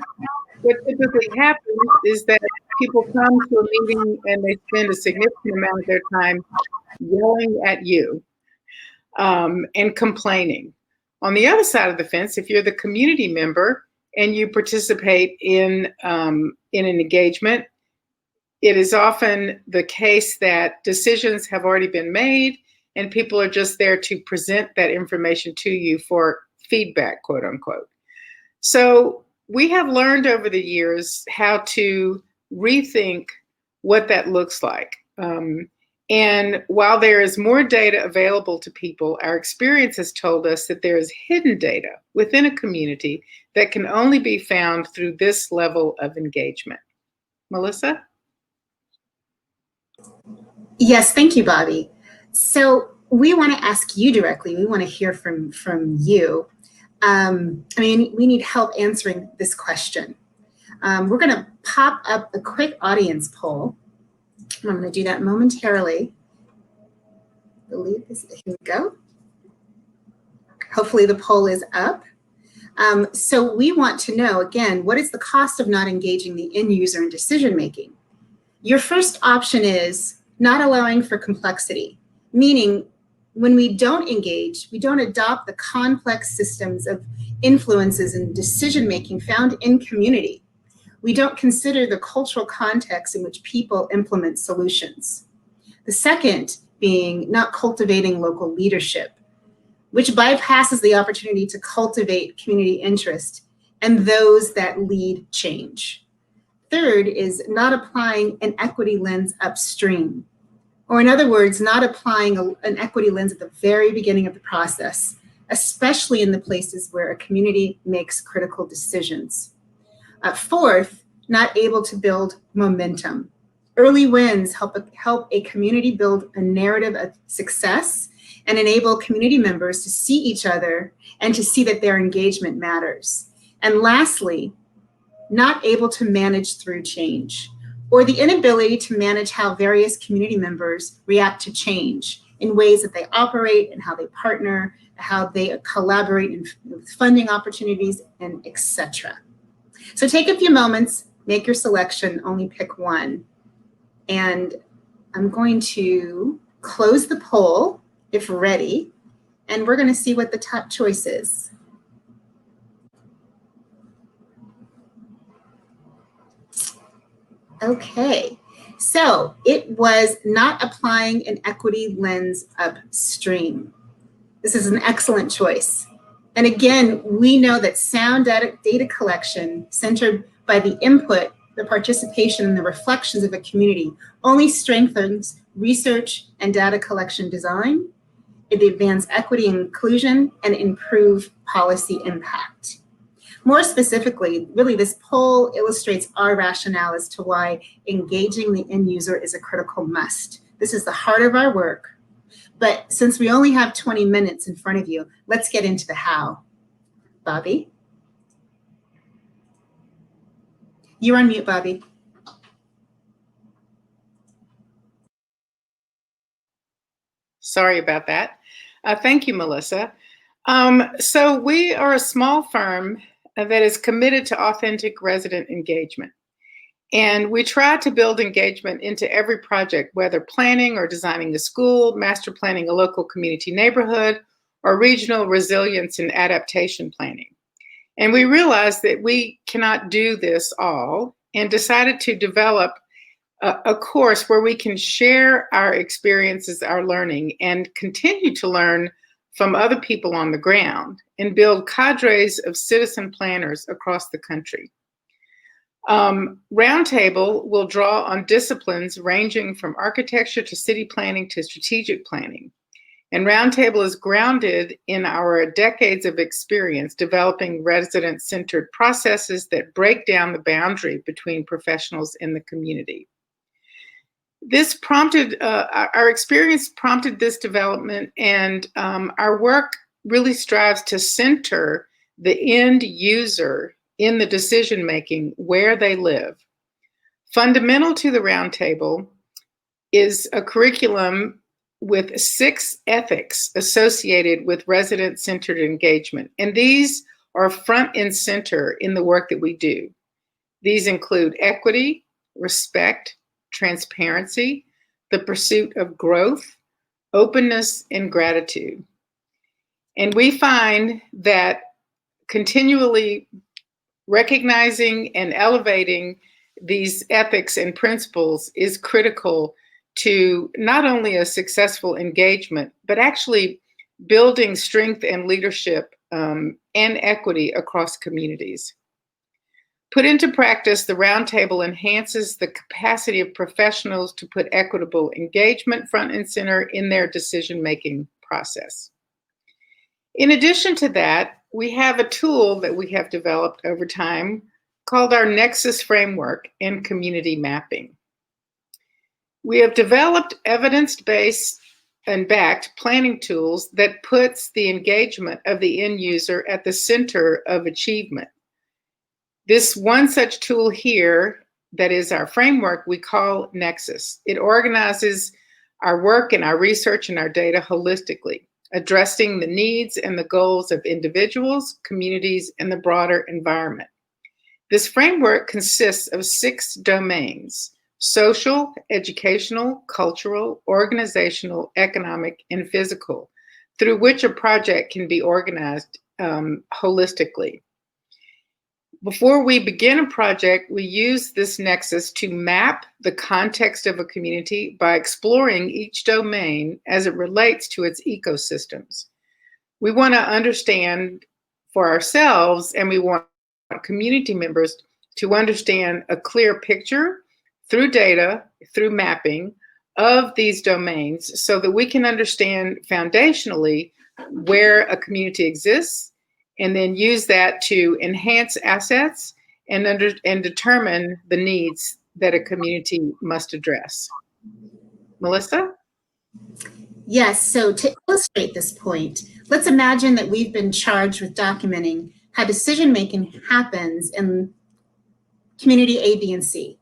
what typically happens is that people come to a meeting and they spend a significant amount of their time yelling at you and complaining. On the other side of the fence, if you're the community member and you participate in an engagement, it is often the case that decisions have already been made and people are just there to present that information to you for feedback, quote unquote. So we have learned over the years how to rethink what that looks like. And while there is more data available to people, our experience has told us that there is hidden data within a community that can only be found through this level of engagement. Melissa? Yes, thank you, Bobby. So we want to ask you directly. We want to hear from you. We need help answering this question. We're going to pop up a quick audience poll. I'm going to do that momentarily. Here we go. Hopefully the poll is up. So we want to know, again, what is the cost of not engaging the end user in decision making? Your first option is not allowing for complexity, meaning when we don't engage, we don't adopt the complex systems of influences and decision making found in community. We don't consider the cultural context in which people implement solutions. The second being not cultivating local leadership, which bypasses the opportunity to cultivate community interest and those that lead change. Third is not applying an equity lens upstream, or in other words, not applying an equity lens at the very beginning of the process, especially in the places where a community makes critical decisions. Fourth, not able to build momentum. Early wins help a community build a narrative of success and enable community members to see each other and to see that their engagement matters. And lastly, not able to manage through change, or the inability to manage how various community members react to change in ways that they operate and how they partner, how they collaborate in funding opportunities, and etc. So take a few moments, make your selection, only pick one. And I'm going to close the poll if ready, and we're going to see what the top choice is. Okay, so it was not applying an equity lens upstream. This is an excellent choice. And again, we know that sound data collection centered by the input, the participation, and the reflections of a community only strengthens research and data collection design. It advances equity and inclusion and improve policy impact. More specifically, really this poll illustrates our rationale as to why engaging the end user is a critical must. This is the heart of our work. But since we only have 20 minutes in front of you, let's get into the how. Bobby? You're on mute, Bobby. Sorry about that. Thank you, Melissa. So we are a small firm that is committed to authentic resident engagement. And we try to build engagement into every project, whether planning or designing a school, master planning a local community neighborhood, or regional resilience and adaptation planning. And we realized that we cannot do this all and decided to develop a course where we can share our experiences, our learning, and continue to learn from other people on the ground and build cadres of citizen planners across the country. Roundtable will draw on disciplines ranging from architecture to city planning to strategic planning. And Roundtable is grounded in our decades of experience developing resident-centered processes that break down the boundary between professionals in the community. This prompted, our experience prompted this development, and our work really strives to center the end user in the decision-making where they live. Fundamental to the Roundtable is a curriculum with 6 ethics associated with resident-centered engagement, and these are front and center in the work that we do. These include equity, respect, transparency, the pursuit of growth, openness, and gratitude. And we find that continually recognizing and elevating these ethics and principles is critical to not only a successful engagement, but actually building strength and leadership and equity across communities. Put into practice, the Roundtable enhances the capacity of professionals to put equitable engagement front and center in their decision-making process. In addition to that, we have a tool that we have developed over time called our Nexus Framework and Community Mapping. We have developed evidence-based and backed planning tools that puts the engagement of the end user at the center of achievement. This one such tool here, that is our framework, we call Nexus. It organizes our work and our research and our data holistically, addressing the needs and the goals of individuals, communities, and the broader environment. This framework consists of 6 domains: social, educational, cultural, organizational, economic, and physical, through which a project can be organized holistically. Before we begin a project, we use this nexus to map the context of a community by exploring each domain as it relates to its ecosystems. We want to understand for ourselves, and we want community members to understand a clear picture through data, through mapping of these domains, so that we can understand foundationally where a community exists, and then use that to enhance assets and determine the needs that a community must address. Melissa? Yes, so to illustrate this point, let's imagine that we've been charged with documenting how decision-making happens in community A, B, and C.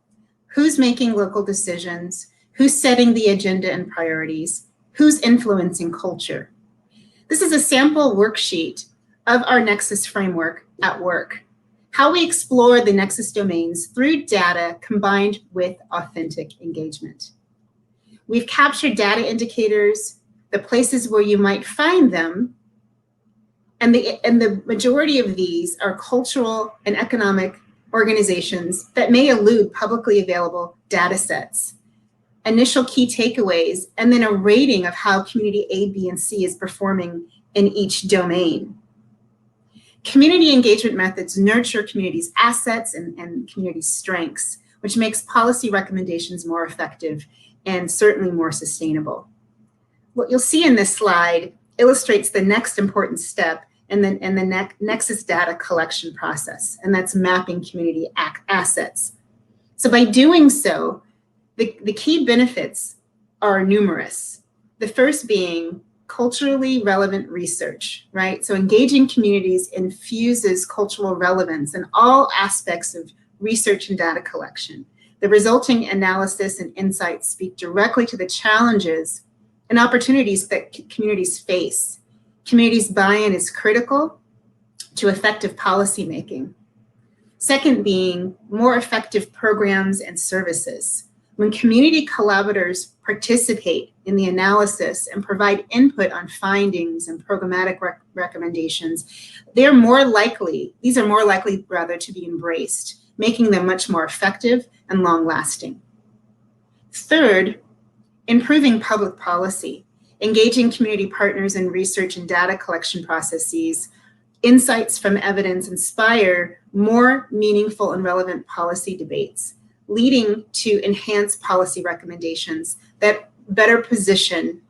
Who's making local decisions? Who's setting the agenda and priorities? Who's influencing culture? This is a sample worksheet of our Nexus framework at work, how we explore the Nexus domains through data combined with authentic engagement. We've captured data indicators, the places where you might find them, and the majority of these are cultural and economic organizations that may elude publicly available data sets, initial key takeaways, and then a rating of how community A, B, and C is performing in each domain. Community engagement methods nurture communities' assets and community strengths, which makes policy recommendations more effective and certainly more sustainable. What you'll see in this slide illustrates the next important step in the Nexus data collection process, and that's mapping community assets. So by doing so, the key benefits are numerous. The first being culturally relevant research, right? So engaging communities infuses cultural relevance in all aspects of research and data collection. The resulting analysis and insights speak directly to the challenges and opportunities that communities face. Communities' buy-in is critical to effective policymaking. Second being more effective programs and services. When community collaborators participate in the analysis and provide input on findings and programmatic recommendations, these are more likely to be embraced, making them much more effective and long-lasting. Third, improving public policy, engaging community partners in research and data collection processes. Insights from evidence inspire more meaningful and relevant policy debates, leading to enhanced policy recommendations that better position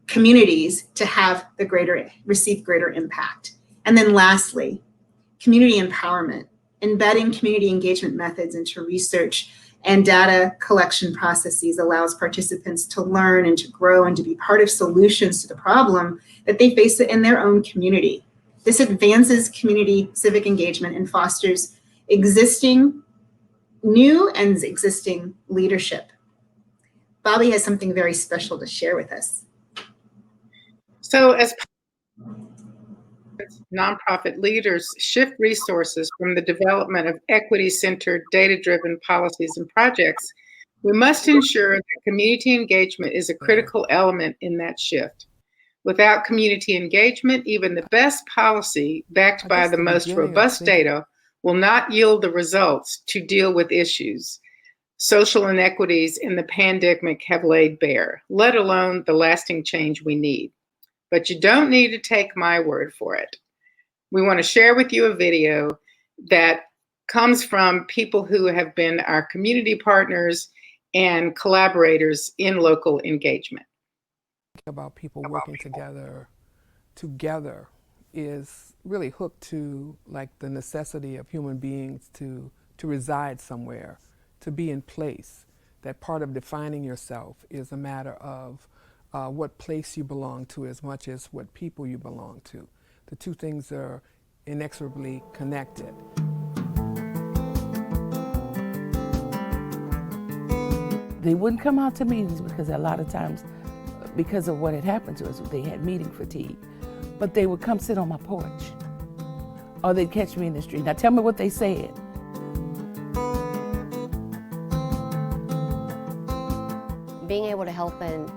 communities to receive greater impact. And then lastly, community empowerment, embedding community engagement methods into research and data collection processes allows participants to learn and to grow and to be part of solutions to the problem that they face in their own community. This advances community civic engagement and fosters new and existing leadership. Bobby has something very special to share with us. So as nonprofit leaders shift resources from the development of equity-centered, data-driven policies and projects, we must ensure that community engagement is a critical element in that shift. Without community engagement, even the best policy backed by the most robust data will not yield the results to deal with issues social inequities in the pandemic have laid bare, let alone the lasting change we need. But you don't need to take my word for it. We want to share with you a video that comes from people who have been our community partners and collaborators in local engagement. About people working together is really hooked to like the necessity of human beings to reside somewhere, to be in place. That part of defining yourself is a matter of what place you belong to as much as what people you belong to. The two things are inexorably connected. They wouldn't come out to meetings because a lot of times, because of what had happened to us, they had meeting fatigue. But they would come sit on my porch, or they'd catch me in the street. Now tell me what they said. Being able to help and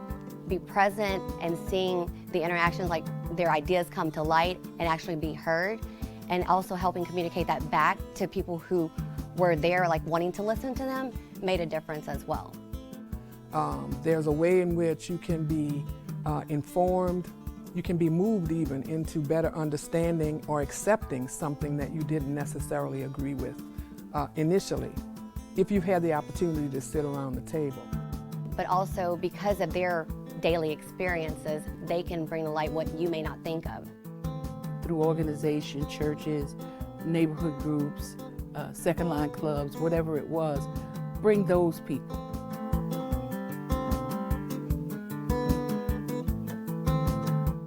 be present and seeing the interactions, like their ideas come to light and actually be heard, and also helping communicate that back to people who were there, like wanting to listen to them, made a difference as well. There's a way in which you can be informed, you can be moved even into better understanding or accepting something that you didn't necessarily agree with initially, if you've had the opportunity to sit around the table. But also because of their daily experiences, they can bring to light what you may not think of. Through organization, churches, neighborhood groups, second line clubs, whatever it was, bring those people.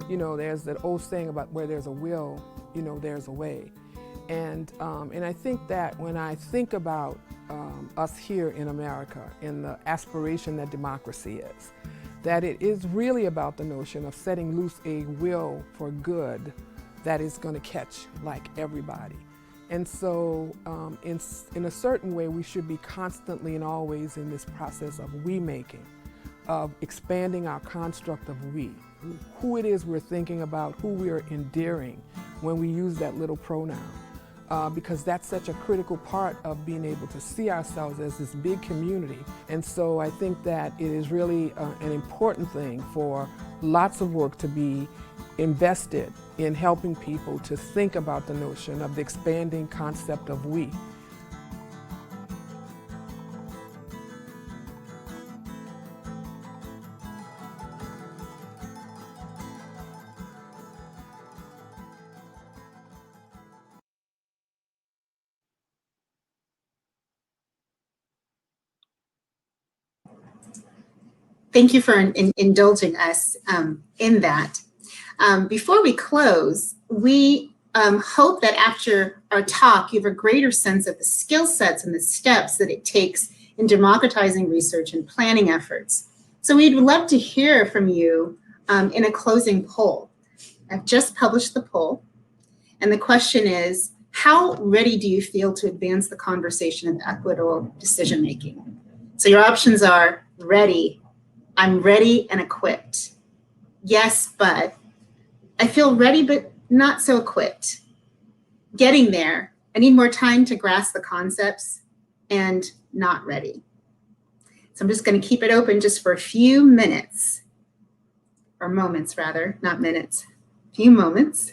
You know, there's that old saying about where there's a will, you know, there's a way. And I think that when I think about us here in America and the aspiration that democracy is, that it is really about the notion of setting loose a will for good that is going to catch like everybody. And so in a certain way, we should be constantly and always in this process of we-making, of expanding our construct of we, who it is we're thinking about, who we are endearing when we use that little pronoun. Because that's such a critical part of being able to see ourselves as this big community. And so I think that it is really an important thing for lots of work to be invested in helping people to think about the notion of the expanding concept of we. Thank you for indulging us in that. Before we close, we hope that after our talk, you have a greater sense of the skill sets and the steps that it takes in democratizing research and planning efforts. So we'd love to hear from you in a closing poll. I've just published the poll, and the question is, how ready do you feel to advance the conversation of equitable decision-making? So your options are ready, I'm ready and equipped. Yes, but I feel ready, but not so equipped. Getting there, I need more time to grasp the concepts, and not ready. So I'm just going to keep it open just for a few minutes, or moments rather, not minutes, a few moments.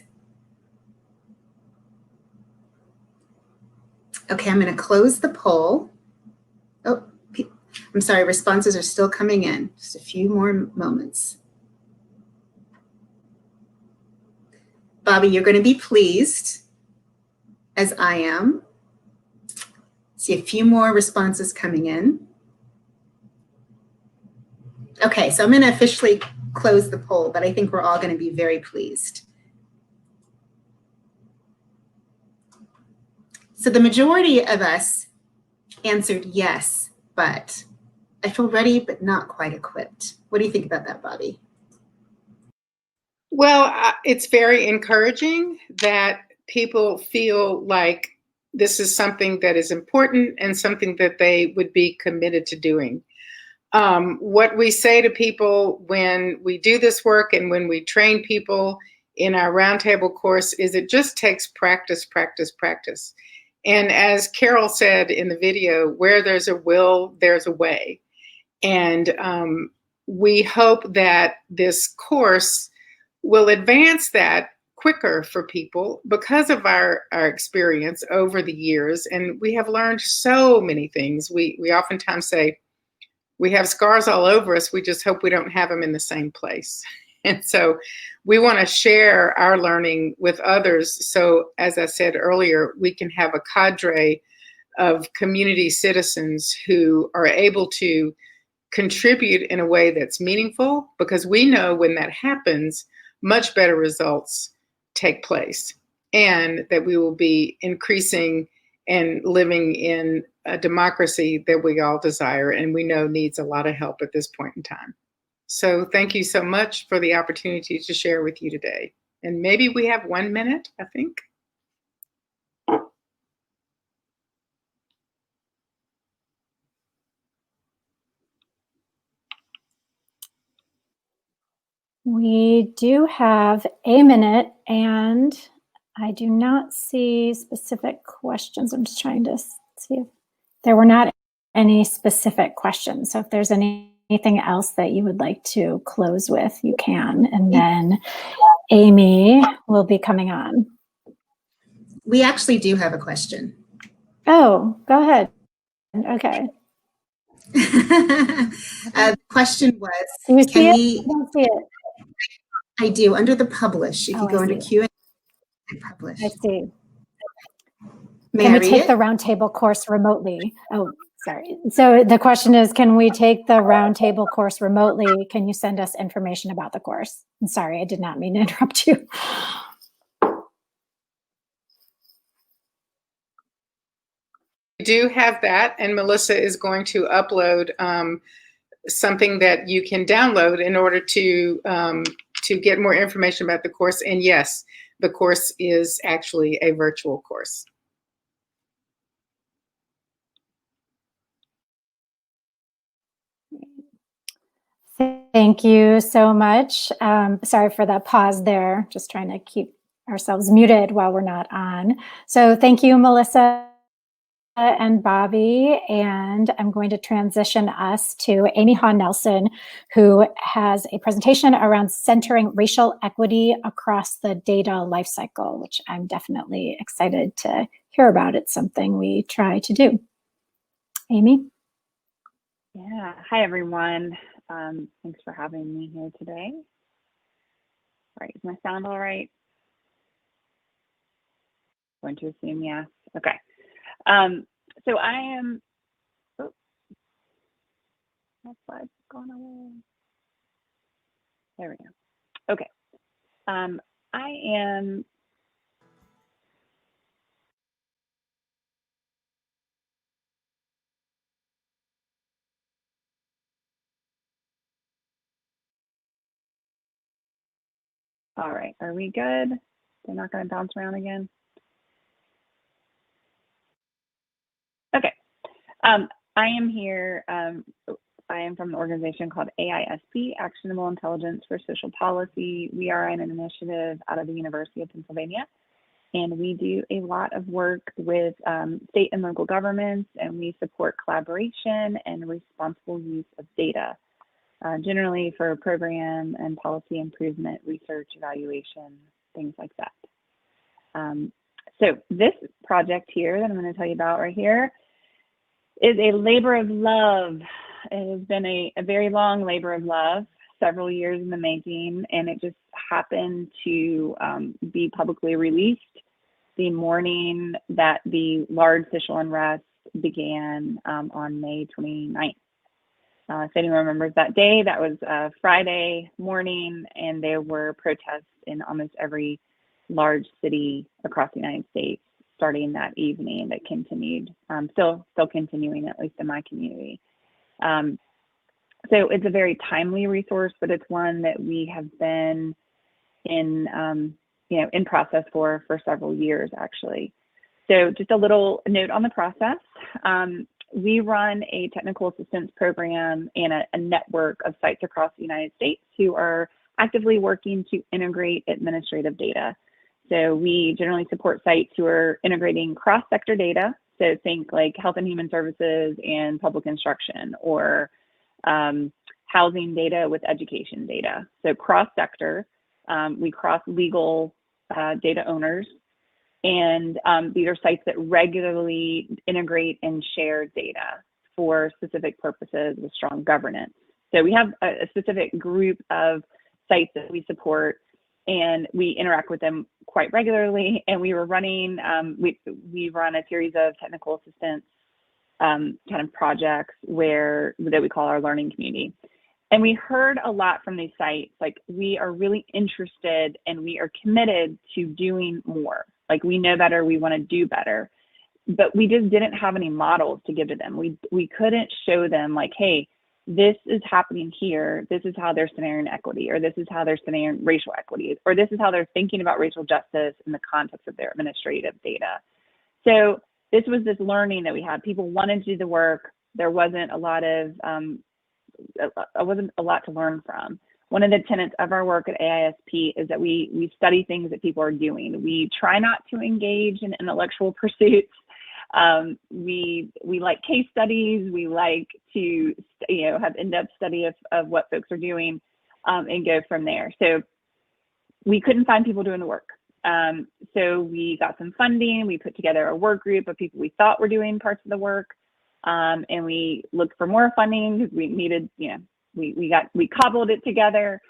Okay, I'm going to close the poll. Oh, I'm sorry, responses are still coming in. Just a few more moments. Bobby, you're going to be pleased, as I am. See a few more responses coming in. Okay, so I'm going to officially close the poll, but I think we're all going to be very pleased. So the majority of us answered yes, but I feel ready, but not quite equipped. What do you think about that, Bobby? Well, it's very encouraging that people feel like this is something that is important and something that they would be committed to doing. What we say to people when we do this work and when we train people in our roundtable course is it just takes practice, practice, practice. And as Carol said in the video, where there's a will, there's a way. And we hope that this course will advance that quicker for people because of our experience over the years. And we have learned so many things. We oftentimes say, we have scars all over us, we just hope we don't have them in the same place. And so we want to share our learning with others. So as I said earlier, we can have a cadre of community citizens who are able to contribute in a way that's meaningful, because we know when that happens, much better results take place, and that we will be increasing and living in a democracy that we all desire and we know needs a lot of help at this point in time. So thank you so much for the opportunity to share with you today. And maybe we have 1 minute, I think. We do have a minute, and I do not see specific questions. I'm just trying to see if there were not any specific questions. So if there's anything else that you would like to close with, you can. And then Amy will be coming on. We actually do have a question. Oh, go ahead. Okay. The question was, Do you see can it? we, I don't see it. I do, under the publish, if Oh, you go I into see. Q&A and publish. I see. May Can I we read take it? the roundtable course remotely? Oh, sorry. So the question is, can we take the roundtable course remotely? Can you send us information about the course? I'm sorry, I did not mean to interrupt you. We do have that, and Melissa is going to upload something that you can download in order to get more information about the course. And yes, the course is actually a virtual course. Thank you so much. Sorry for that pause there, just trying to keep ourselves muted while we're not on. So thank you, Melissa and Bobby, and I'm going to transition us to Amy Haw-Nelson, who has a presentation around centering racial equity across the data lifecycle, which I'm definitely excited to hear about. It's something we try to do. Amy? Yeah, hi everyone. Thanks for having me here today. All right, is my sound all right? Going to assume yes. Okay. So I am, oh, that slide's gone away. There we go. Okay. I am, all right, are we good? They're not going to bounce around again? Okay. I am here, I am from an organization called AISP, Actionable Intelligence for Social Policy. We are an initiative out of the University of Pennsylvania, and we do a lot of work with state and local governments, and we support collaboration and responsible use of data, generally for program and policy improvement, research, evaluation, things like that. So this project here that I'm going to tell you about right here is a labor of love. It has been a very long labor of love, several years in the making, and it just happened to be publicly released the morning that the large social unrest began on May 29th. If anyone remembers that day, that was Friday morning, and there were protests in almost every large city across the United States starting that evening that continued, still continuing, at least in my community. So it's a very timely resource, but it's one that we have been in, in process for several years, actually. So just a little note on the process. We run a technical assistance program and a network of sites across the United States who are actively working to integrate administrative data. So we generally support sites who are integrating cross-sector data. So think like health and human services and public instruction, or housing data with education data. So cross-sector, we cross legal data owners. And these are sites that regularly integrate and share data for specific purposes with strong governance. So we have a specific group of sites that we support, and we interact with them quite regularly. And we were running, we run a series of technical assistance kind of projects that we call our learning community. And we heard a lot from these sites, like, we are really interested and we are committed to doing more. Like, we know better, we want to do better, but we just didn't have any models to give to them. We couldn't show them, like, hey, this is happening here. This is how they're scenarioing equity, or this is how they're scenarioing racial equity, or this is how they're thinking about racial justice in the context of their administrative data. So this was this learning that we had. People wanted to do the work. There wasn't a lot to learn from. One of the tenets of our work at AISP is that we study things that people are doing. We try not to engage in intellectual pursuits. We like case studies. We like to have in-depth study of what folks are doing, and go from there. So we couldn't find people doing the work. So we got some funding. We put together a work group of people we thought were doing parts of the work. and we looked for more funding because we needed, we cobbled it together.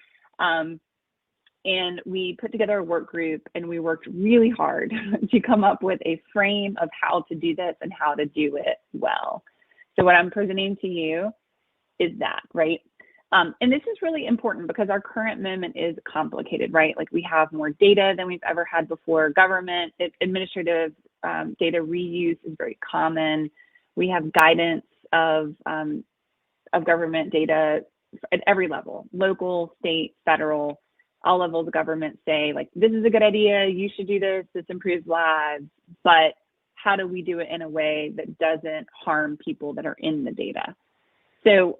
And we put together a work group, and we worked really hard to come up with a frame of how to do this and how to do it well. So what I'm presenting to you is that, right? And this is really important because our current moment is complicated, right? Like, we have more data than we've ever had before. Government administrative data reuse is very common. We have guidance of government data at every level: local, state, federal. All levels of government say, like, this is a good idea, you should do this, this improves lives, but how do we do it in a way that doesn't harm people that are in the data? So,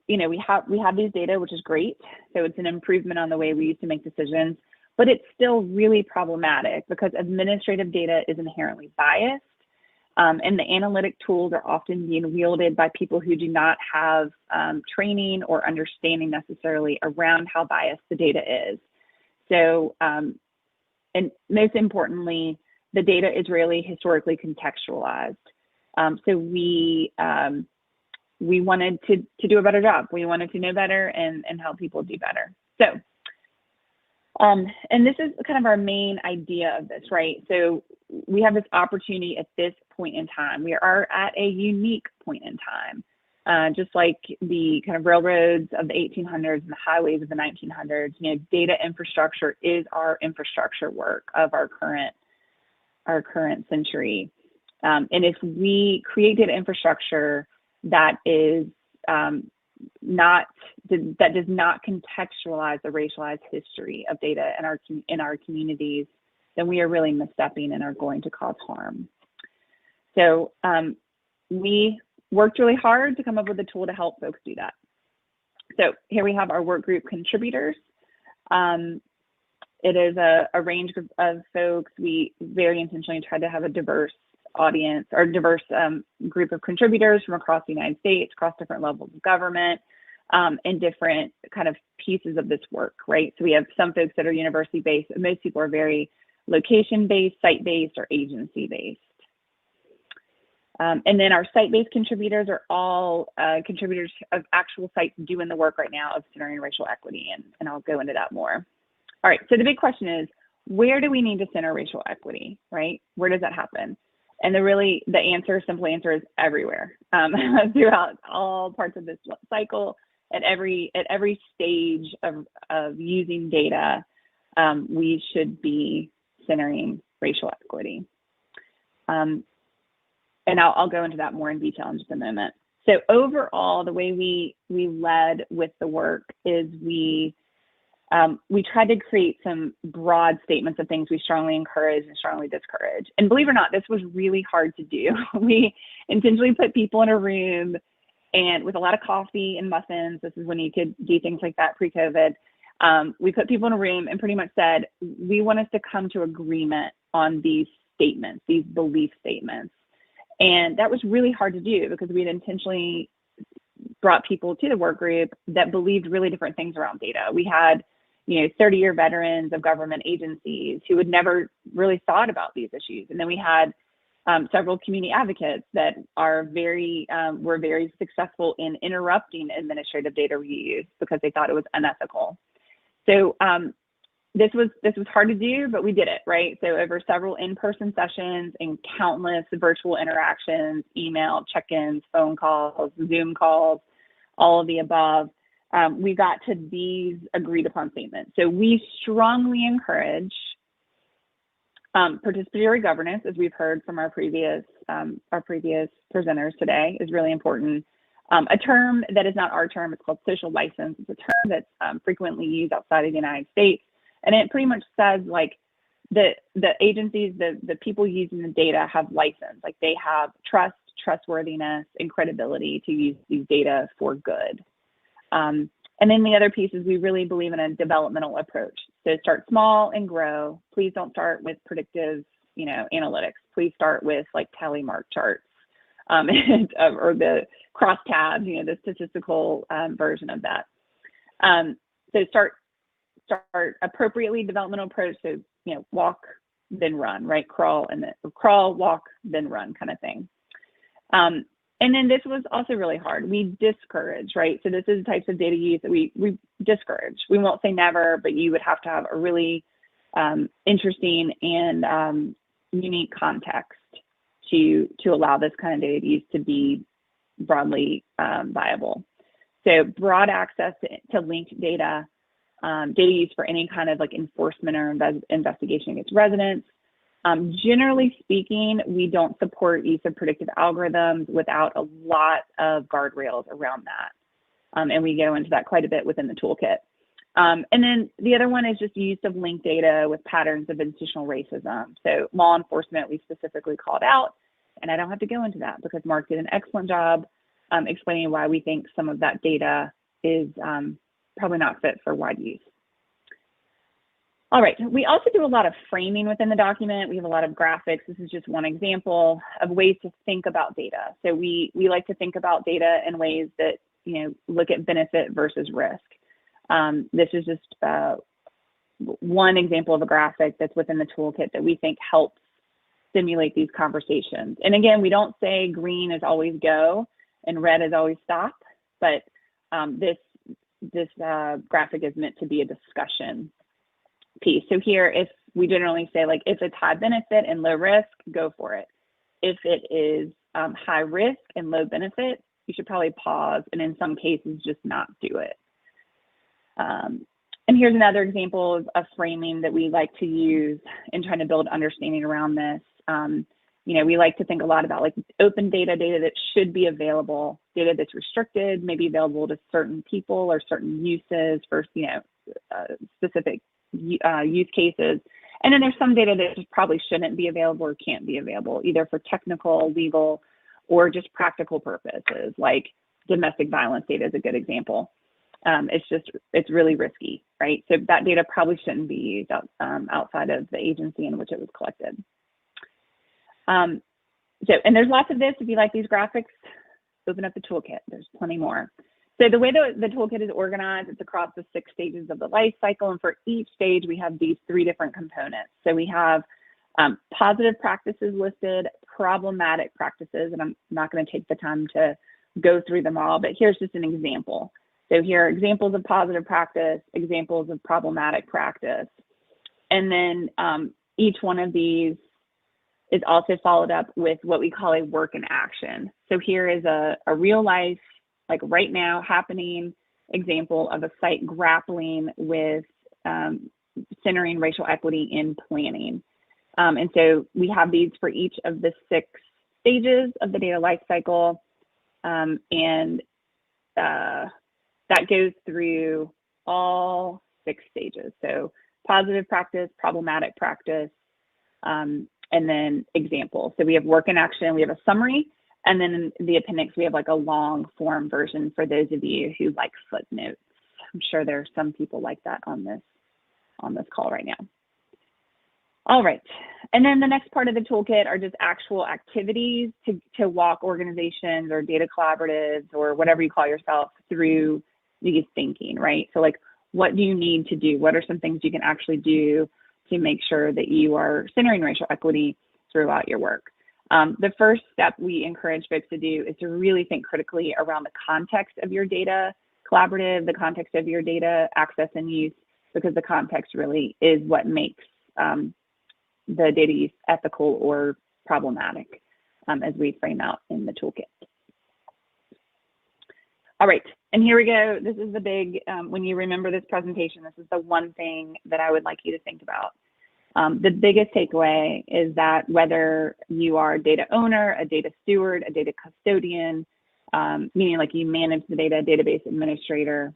we have these data, which is great. So it's an improvement on the way we used to make decisions, but it's still really problematic because administrative data is inherently biased. And the analytic tools are often being wielded by people who do not have training or understanding necessarily around how biased the data is. So, and most importantly, the data is really historically contextualized. So we wanted to do a better job. We wanted to know better and help people do better. So, and this is kind of our main idea of this, right? So we have this opportunity at this point in time. We are at a unique point in time. Just like the kind of railroads of the 1800s and the highways of the 1900s, data infrastructure is our infrastructure work of our current century. And if we create data infrastructure that is that does not contextualize the racialized history of data in our communities, then we are really misstepping and are going to cause harm. So we worked really hard to come up with a tool to help folks do that. So here we have our work group contributors. It is a range of folks. We very intentionally tried to have a diverse audience or diverse group of contributors from across the United States, across different levels of government, and different kind of pieces of this work, right? So we have some folks that are university-based, but most people are very location-based, site-based, or agency-based. And then our site-based contributors are all contributors of actual sites doing the work right now of centering racial equity, and I'll go into that more. All right, so the big question is, where do we need to center racial equity, right? Where does that happen? And the simple answer is everywhere, throughout all parts of this cycle, at every stage of using data, we should be centering racial equity. And I'll go into that more in detail in just a moment. So overall, the way we led with the work is we tried to create some broad statements of things we strongly encourage and strongly discourage. And believe it or not, this was really hard to do. We intentionally put people in a room and with a lot of coffee and muffins. This is when you could do things like that pre-COVID. We put people in a room and pretty much said, we want us to come to agreement on these statements, these belief statements. And that was really hard to do because we had intentionally brought people to the work group that believed really different things around data. We had 30-year veterans of government agencies who had never really thought about these issues. And then we had several community advocates that are were very successful in interrupting administrative data reuse because they thought it was unethical. So this was hard to do, but we did it, right? So over several in-person sessions and countless virtual interactions, email, check-ins, phone calls, Zoom calls, all of the above, we got to these agreed upon statements. So we strongly encourage participatory governance, as we've heard from our previous presenters today, is really important. A term that is not our term, it's called social license. It's a term that's frequently used outside of the United States. And it pretty much says like the agencies, the people using the data have license, like they have trust, trustworthiness, and credibility to use these data for good. And then the other piece is we really believe in a developmental approach. So start small and grow. Please don't start with predictive, analytics. Please start with like tally mark charts or the crosstabs, the statistical version of that. So start appropriately developmental approach. So walk then run, right? Crawl, walk then run kind of thing. And then this was also really hard. We discourage, right? So this is the types of data use that we discourage. We won't say never, but you would have to have a really interesting and unique context to allow this kind of data use to be broadly viable. So broad access to linked data, data use for any kind of like enforcement or investigation against residents. Generally speaking, we don't support use of predictive algorithms without a lot of guardrails around that. And we go into that quite a bit within the toolkit. And then the other one is just use of linked data with patterns of institutional racism. So law enforcement, we specifically called out, and I don't have to go into that because Mark did an excellent job explaining why we think some of that data is probably not fit for wide use. All right, we also do a lot of framing within the document. We have a lot of graphics. This is just one example of ways to think about data. So we like to think about data in ways that, look at benefit versus risk. This is just one example of a graphic that's within the toolkit that we think helps stimulate these conversations. And again, we don't say green is always go and red is always stop, but this graphic is meant to be a discussion piece. So here, if we generally say, like, if it's high benefit and low risk, go for it. If it is high risk and low benefit, you should probably pause and in some cases just not do it. And here's another example of framing that we like to use in trying to build understanding around this. We like to think a lot about like open data that should be available, data that's restricted, maybe available to certain people or certain uses for, specific use cases. And then there's some data that just probably shouldn't be available or can't be available, either for technical, legal, or just practical purposes, like domestic violence data is a good example. It's really risky, right? So that data probably shouldn't be used outside of the agency in which it was collected. And there's lots of this. If you like these graphics, open up the toolkit. There's plenty more. So the way the toolkit is organized, it's across the 6 stages of the life cycle. And for each stage, we have these 3 different components. So we have positive practices listed, problematic practices, and I'm not going to take the time to go through them all, but here's just an example. So here are examples of positive practice, examples of problematic practice. And then each one of these is also followed up with what we call a work in action. So here is a real life, like right now happening example of a site grappling with centering racial equity in planning. And so we have these for each of the 6 stages of the data life cycle. And that goes through all 6 stages. So positive practice, problematic practice, and then example. So we have work in action, we have a summary, and then in the appendix, we have like a long form version for those of you who like footnotes. I'm sure there are some people like that on this call right now. All right, and then the next part of the toolkit are just actual activities to walk organizations or data collaboratives or whatever you call yourself through these thinking, right? So like, what do you need to do? What are some things you can actually do to make sure that you are centering racial equity throughout your work? The first step we encourage folks to do is to really think critically around the context of your data collaborative, the context of your data access and use, because the context really is what makes the data use ethical or problematic, as we frame out in the toolkit. All right, and here we go. This is the big, when you remember this presentation, this is the one thing that I would like you to think about. The biggest takeaway is that whether you are a data owner, a data steward, a data custodian, meaning like you manage the data, database administrator,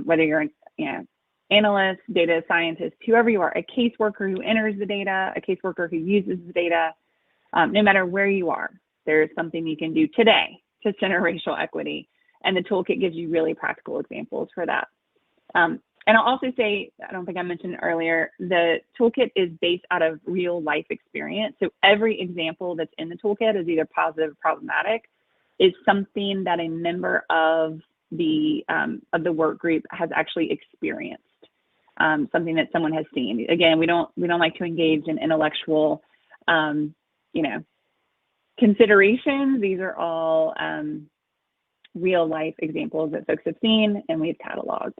whether you're an analyst, data scientist, whoever you are, a caseworker who enters the data, a caseworker who uses the data, no matter where you are, there is something you can do today to center racial equity. And the toolkit gives you really practical examples for that. And I'll also say, I don't think I mentioned earlier, the toolkit is based out of real life experience. So every example that's in the toolkit is either positive or problematic, is something that a member of the work group has actually experienced, something that someone has seen. Again, we don't like to engage in intellectual, considerations. These are all real life examples that folks have seen and we've cataloged.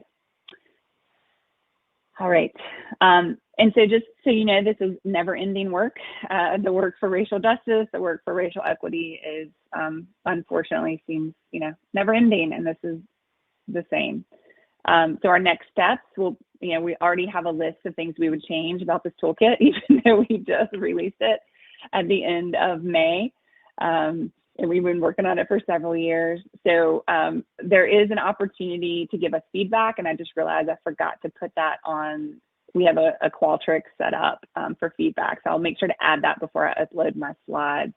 All right. And so just so you know, this is never ending work. The work for racial justice, the work for racial equity is unfortunately seems, never ending, and this is the same. So our next steps will, we already have a list of things we would change about this toolkit, even though we just released it at the end of May. And we've been working on it for several years. So there is an opportunity to give us feedback. And I just realized I forgot to put that on. We have a Qualtrics set up for feedback. So I'll make sure to add that before I upload my slides.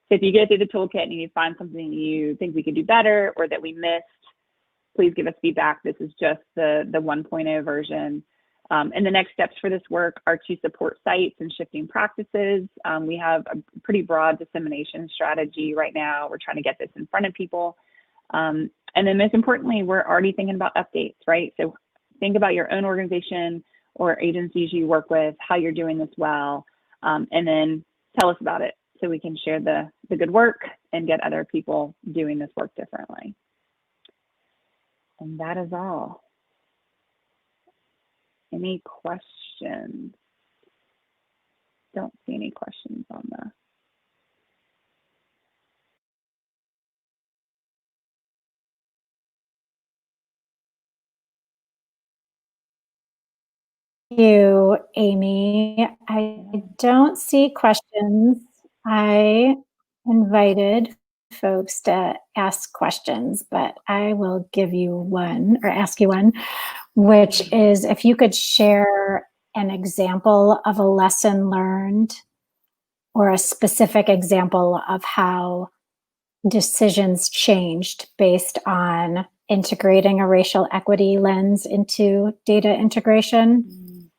So if you go through the toolkit and you find something you think we could do better or that we missed, please give us feedback. This is just the 1.0 version. And the next steps for this work are to support sites and shifting practices. We have a pretty broad dissemination strategy right now. We're trying to get this in front of people. And then most importantly, we're already thinking about updates, right? So think about your own organization or agencies you work with, how you're doing this well, and then tell us about it so we can share the good work and get other people doing this work differently. And that is all. Any questions? Don't see any questions on the. Thank you, Amy. I don't see questions. I invited folks to ask questions, but I will give you one or ask you one, which is if you could share an example of a lesson learned or a specific example of how decisions changed based on integrating a racial equity lens into data integration.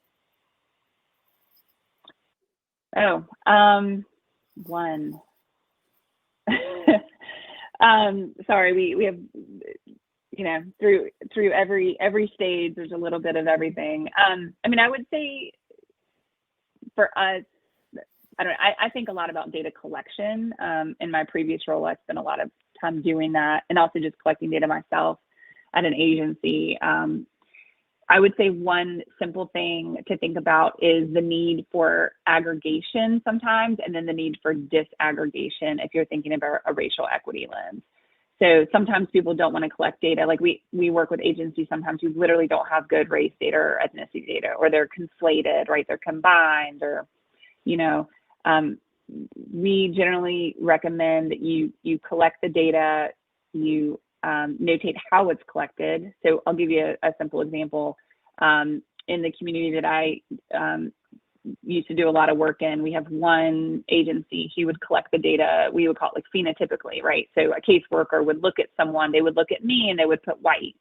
Oh, one. Sorry, we have, through every stage, there's a little bit of everything. I mean, I would say for us, I think a lot about data collection. In my previous role, I spent a lot of time doing that and also just collecting data myself at an agency. I would say one simple thing to think about is the need for aggregation sometimes, and then the need for disaggregation if you're thinking about a racial equity lens. So sometimes people don't want to collect data. Like we work with agencies sometimes who literally don't have good race data or ethnicity data, or they're conflated, right? They're combined, or, we generally recommend that you collect the data, you notate how it's collected. So I'll give you a simple example. In the community that I used to do a lot of work in, we have one agency who would collect the data. We would call it like phenotypically, right? So a caseworker would look at someone, they would look at me and they would put white,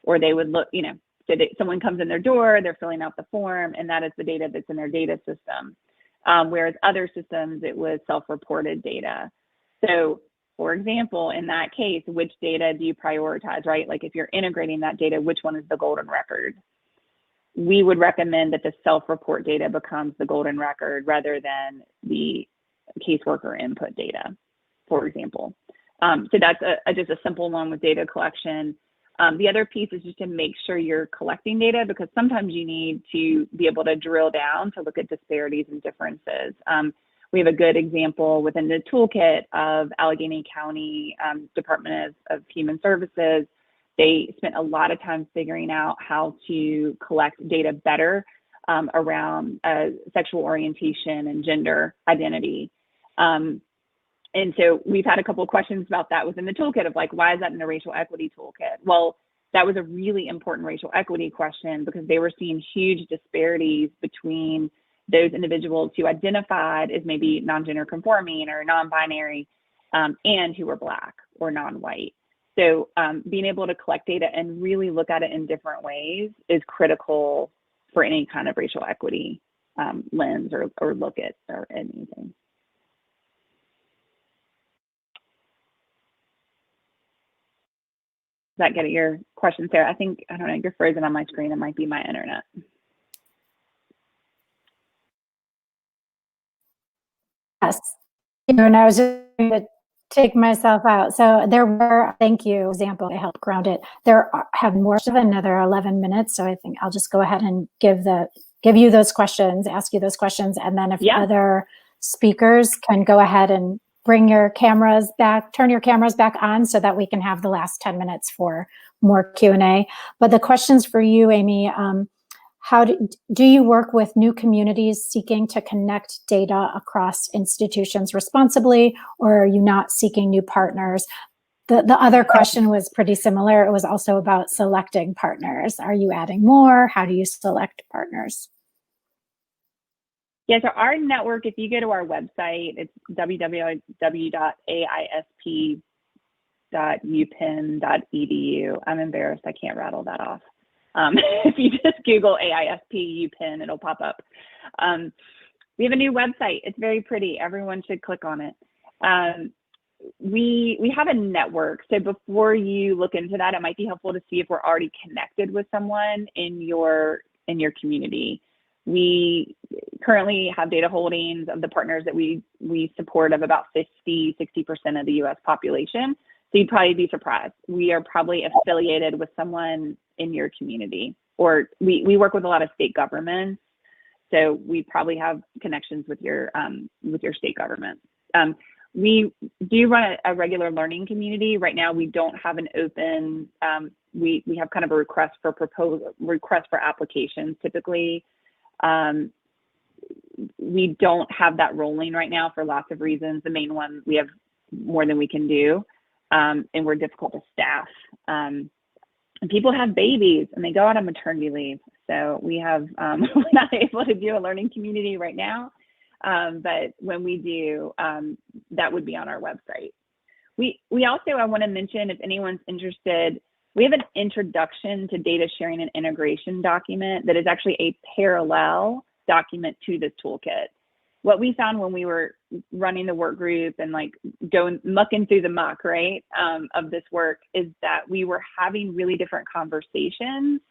or they would look, so someone comes in their door, they're filling out the form, and that is the data that's in their data system. Whereas other systems, it was self-reported data. So for example, in that case, which data do you prioritize, right? Like if you're integrating that data, which one is the golden record? We would recommend that the self-report data becomes the golden record rather than the caseworker input data, for example. So that's just a simple one with data collection. The other piece is just to make sure you're collecting data, because sometimes you need to be able to drill down to look at disparities and differences. We have a good example within the toolkit of Allegheny County Department of Human Services. They spent a lot of time figuring out how to collect data better around sexual orientation and gender identity. And so we've had a couple of questions about that within the toolkit of like, why is that in the racial equity toolkit? Well, that was a really important racial equity question because they were seeing huge disparities between those individuals who identified as maybe non-gender conforming or non-binary and who were Black or non-white. So being able to collect data and really look at it in different ways is critical for any kind of racial equity lens or look at or anything. Does that get at your question, Sarah? I don't know, you're frozen on my screen. It might be my internet. Yes. And I was to take myself out. So there were, thank you, example, I helped ground it. Have more of another 11 minutes. So I think I'll just go ahead and give you those questions, ask you those questions. And then if other speakers can go ahead and turn your cameras back on so that we can have the last 10 minutes for more Q&A. But the questions for you, Amy, how do you work with new communities seeking to connect data across institutions responsibly, or are you not seeking new partners? The other question was pretty similar. It was also about selecting partners. Are you adding more? How do you select partners? Yeah, so our network, if you go to our website, it's www.aisp.upenn.edu. I'm embarrassed, I can't rattle that off. If you just Google AISP UPenn, it'll pop up. We have a new website. It's very pretty. Everyone should click on it. We have a network. So before you look into that, it might be helpful to see if we're already connected with someone in your community. We currently have data holdings of the partners that we support of about 60% of the US population. So you'd probably be surprised. We are probably affiliated with someone in your community, or we work with a lot of state governments. So we probably have connections with your state government. We do run a regular learning community. Right now, we don't have an open, we have kind of a request for applications typically. We don't have that rolling right now for lots of reasons. The main one, we have more than we can do, and we're difficult to staff. And people have babies and they go out on maternity leave. So we have, we're not able to do a learning community right now. But when we do, that would be on our website. We also, I want to mention, if anyone's interested, we have an introduction to data sharing and integration document that is actually a parallel document to this toolkit. What we found when we were running the work group and like mucking through the muck, right, of this work, is that we were having really different conversations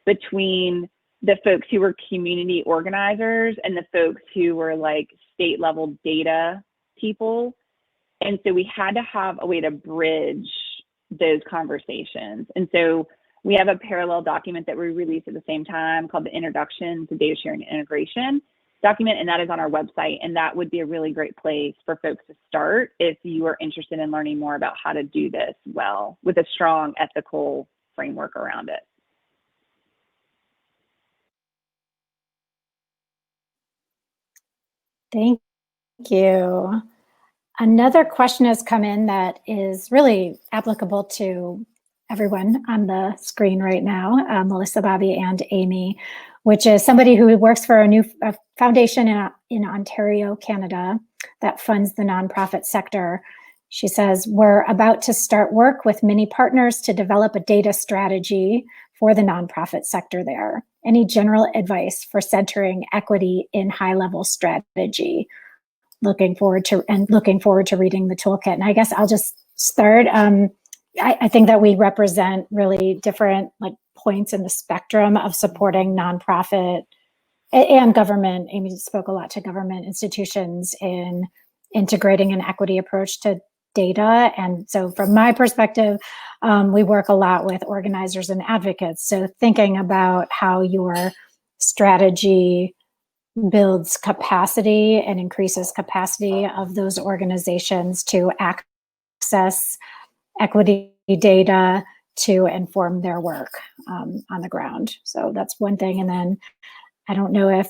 between the folks who were community organizers and the folks who were like state level data people. And so we had to have a way to bridge those conversations. And so we have a parallel document that we released at the same time called the Introduction to Data Sharing and Integration document, and that is on our website. And that would be a really great place for folks to start if you are interested in learning more about how to do this well with a strong ethical framework around it. Thank you. Another question has come in that is really applicable to everyone on the screen right now, Melissa, Bobby, and Amy, which is somebody who works for a new foundation in Ontario, Canada, that funds the nonprofit sector. She says, we're about to start work with many partners to develop a data strategy for the nonprofit sector there. Any general advice for centering equity in high-level strategy? Looking forward to reading the toolkit. And I guess I'll just start. I think that we represent really different like points in the spectrum of supporting nonprofit and government. Amy spoke a lot to government institutions in integrating an equity approach to data. And so from my perspective, we work a lot with organizers and advocates. So thinking about how your strategy builds capacity and increases capacity of those organizations to access equity data to inform their work on the ground. So that's one thing. And then I don't know if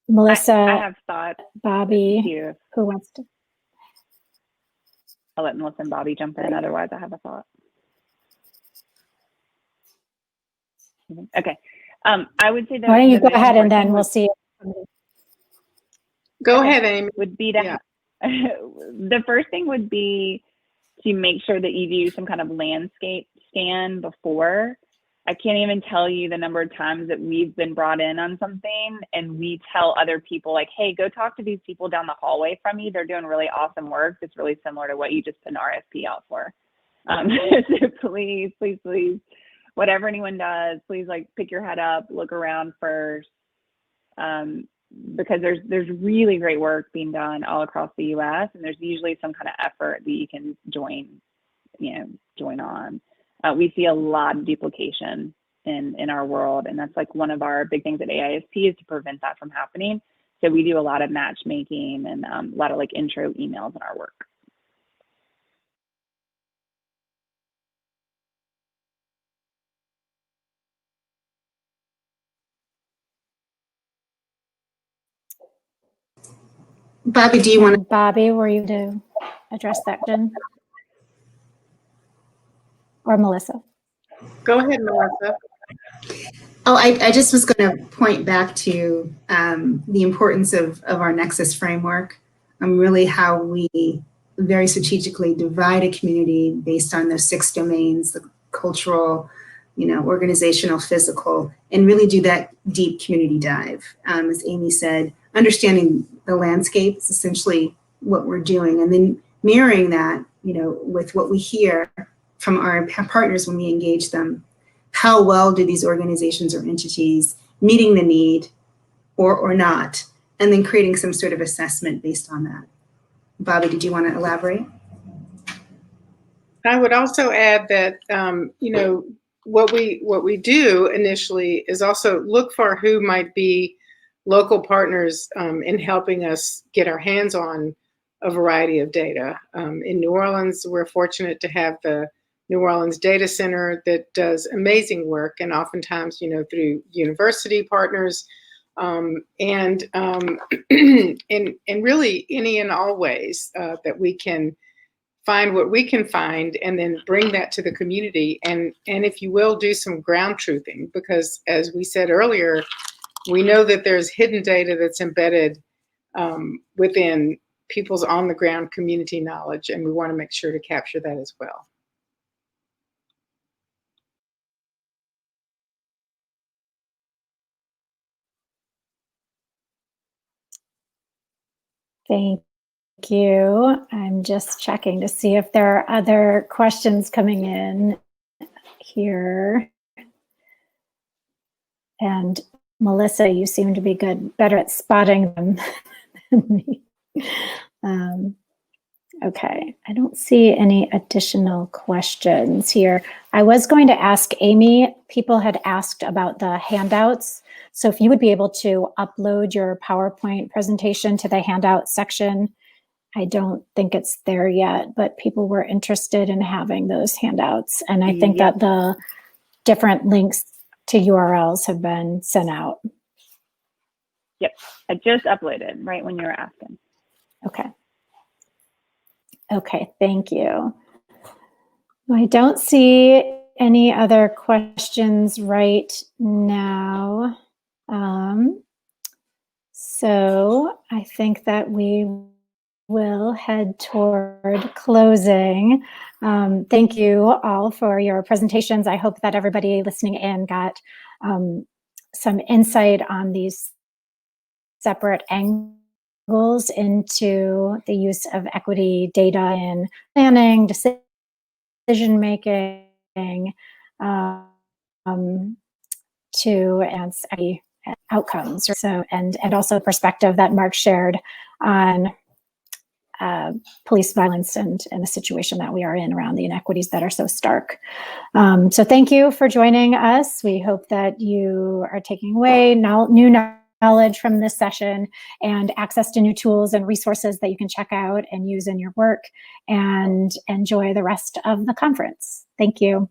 Melissa, I have thought, Bobby, who wants to? I'll let Melissa and Bobby jump in. Otherwise, I have a thought. Okay. I would say that. Why don't you go ahead and then we'll see. Go ahead, Amy. Would be to the first thing would be to make sure that you do some kind of landscape scan before. I can't even tell you the number of times that we've been brought in on something and we tell other people like, hey, go talk to these people down the hallway from you. They're doing really awesome work. It's really similar to what you just put an RFP out for. So please, whatever anyone does, please like pick your head up, look around first. because there's really great work being done all across the U.S. and there's usually some kind of effort that you can join on. We see a lot of duplication in our world, and that's like one of our big things at AISP is to prevent that from happening. So we do a lot of matchmaking and a lot of like intro emails in our work. Bobby, do you want to? Bobby, were you to address that, Jen? Or Melissa? Go ahead, Melissa. Oh, I just was going to point back to the importance of our Nexus framework, really how we very strategically divide a community based on those 6 domains, the cultural, organizational, physical, and really do that deep community dive. As Amy said, understanding the landscape is essentially what we're doing, and then mirroring that, with what we hear from our partners when we engage them. How well do these organizations or entities meeting the need or not, and then creating some sort of assessment based on that. Bobby, did you want to elaborate? I would also add that, what we do initially is also look for who might be local partners in helping us get our hands on a variety of data. In New Orleans, we're fortunate to have the New Orleans Data Center that does amazing work, and oftentimes, through university partners, and really any and all ways that we can find what we can find and then bring that to the community and if you will, do some ground truthing, because as we said earlier, we know that there's hidden data that's embedded within people's on the ground community knowledge, and we want to make sure to capture that as well. Thank you. I'm just checking to see if there are other questions coming in here. And Melissa, you seem to be better at spotting them than me. Okay, I don't see any additional questions here. I was going to ask Amy, people had asked about the handouts. So if you would be able to upload your PowerPoint presentation to the handout section. I don't think it's there yet, but people were interested in having those handouts. And I think that the different links to URLs have been sent out. Yep, I just uploaded right when you were asking. Okay. Okay, thank you. I don't see any other questions right now. So I think that we will head toward closing. Thank you all for your presentations. I hope that everybody listening in got some insight on these separate angles into the use of equity data in planning, decision making, to enhance outcomes. So, and also perspective that Mark shared on police violence and the situation that we are in around the inequities that are so stark. So thank you for joining us. We hope that you are taking away new knowledge from this session and access to new tools and resources that you can check out and use in your work, and enjoy the rest of the conference. Thank you.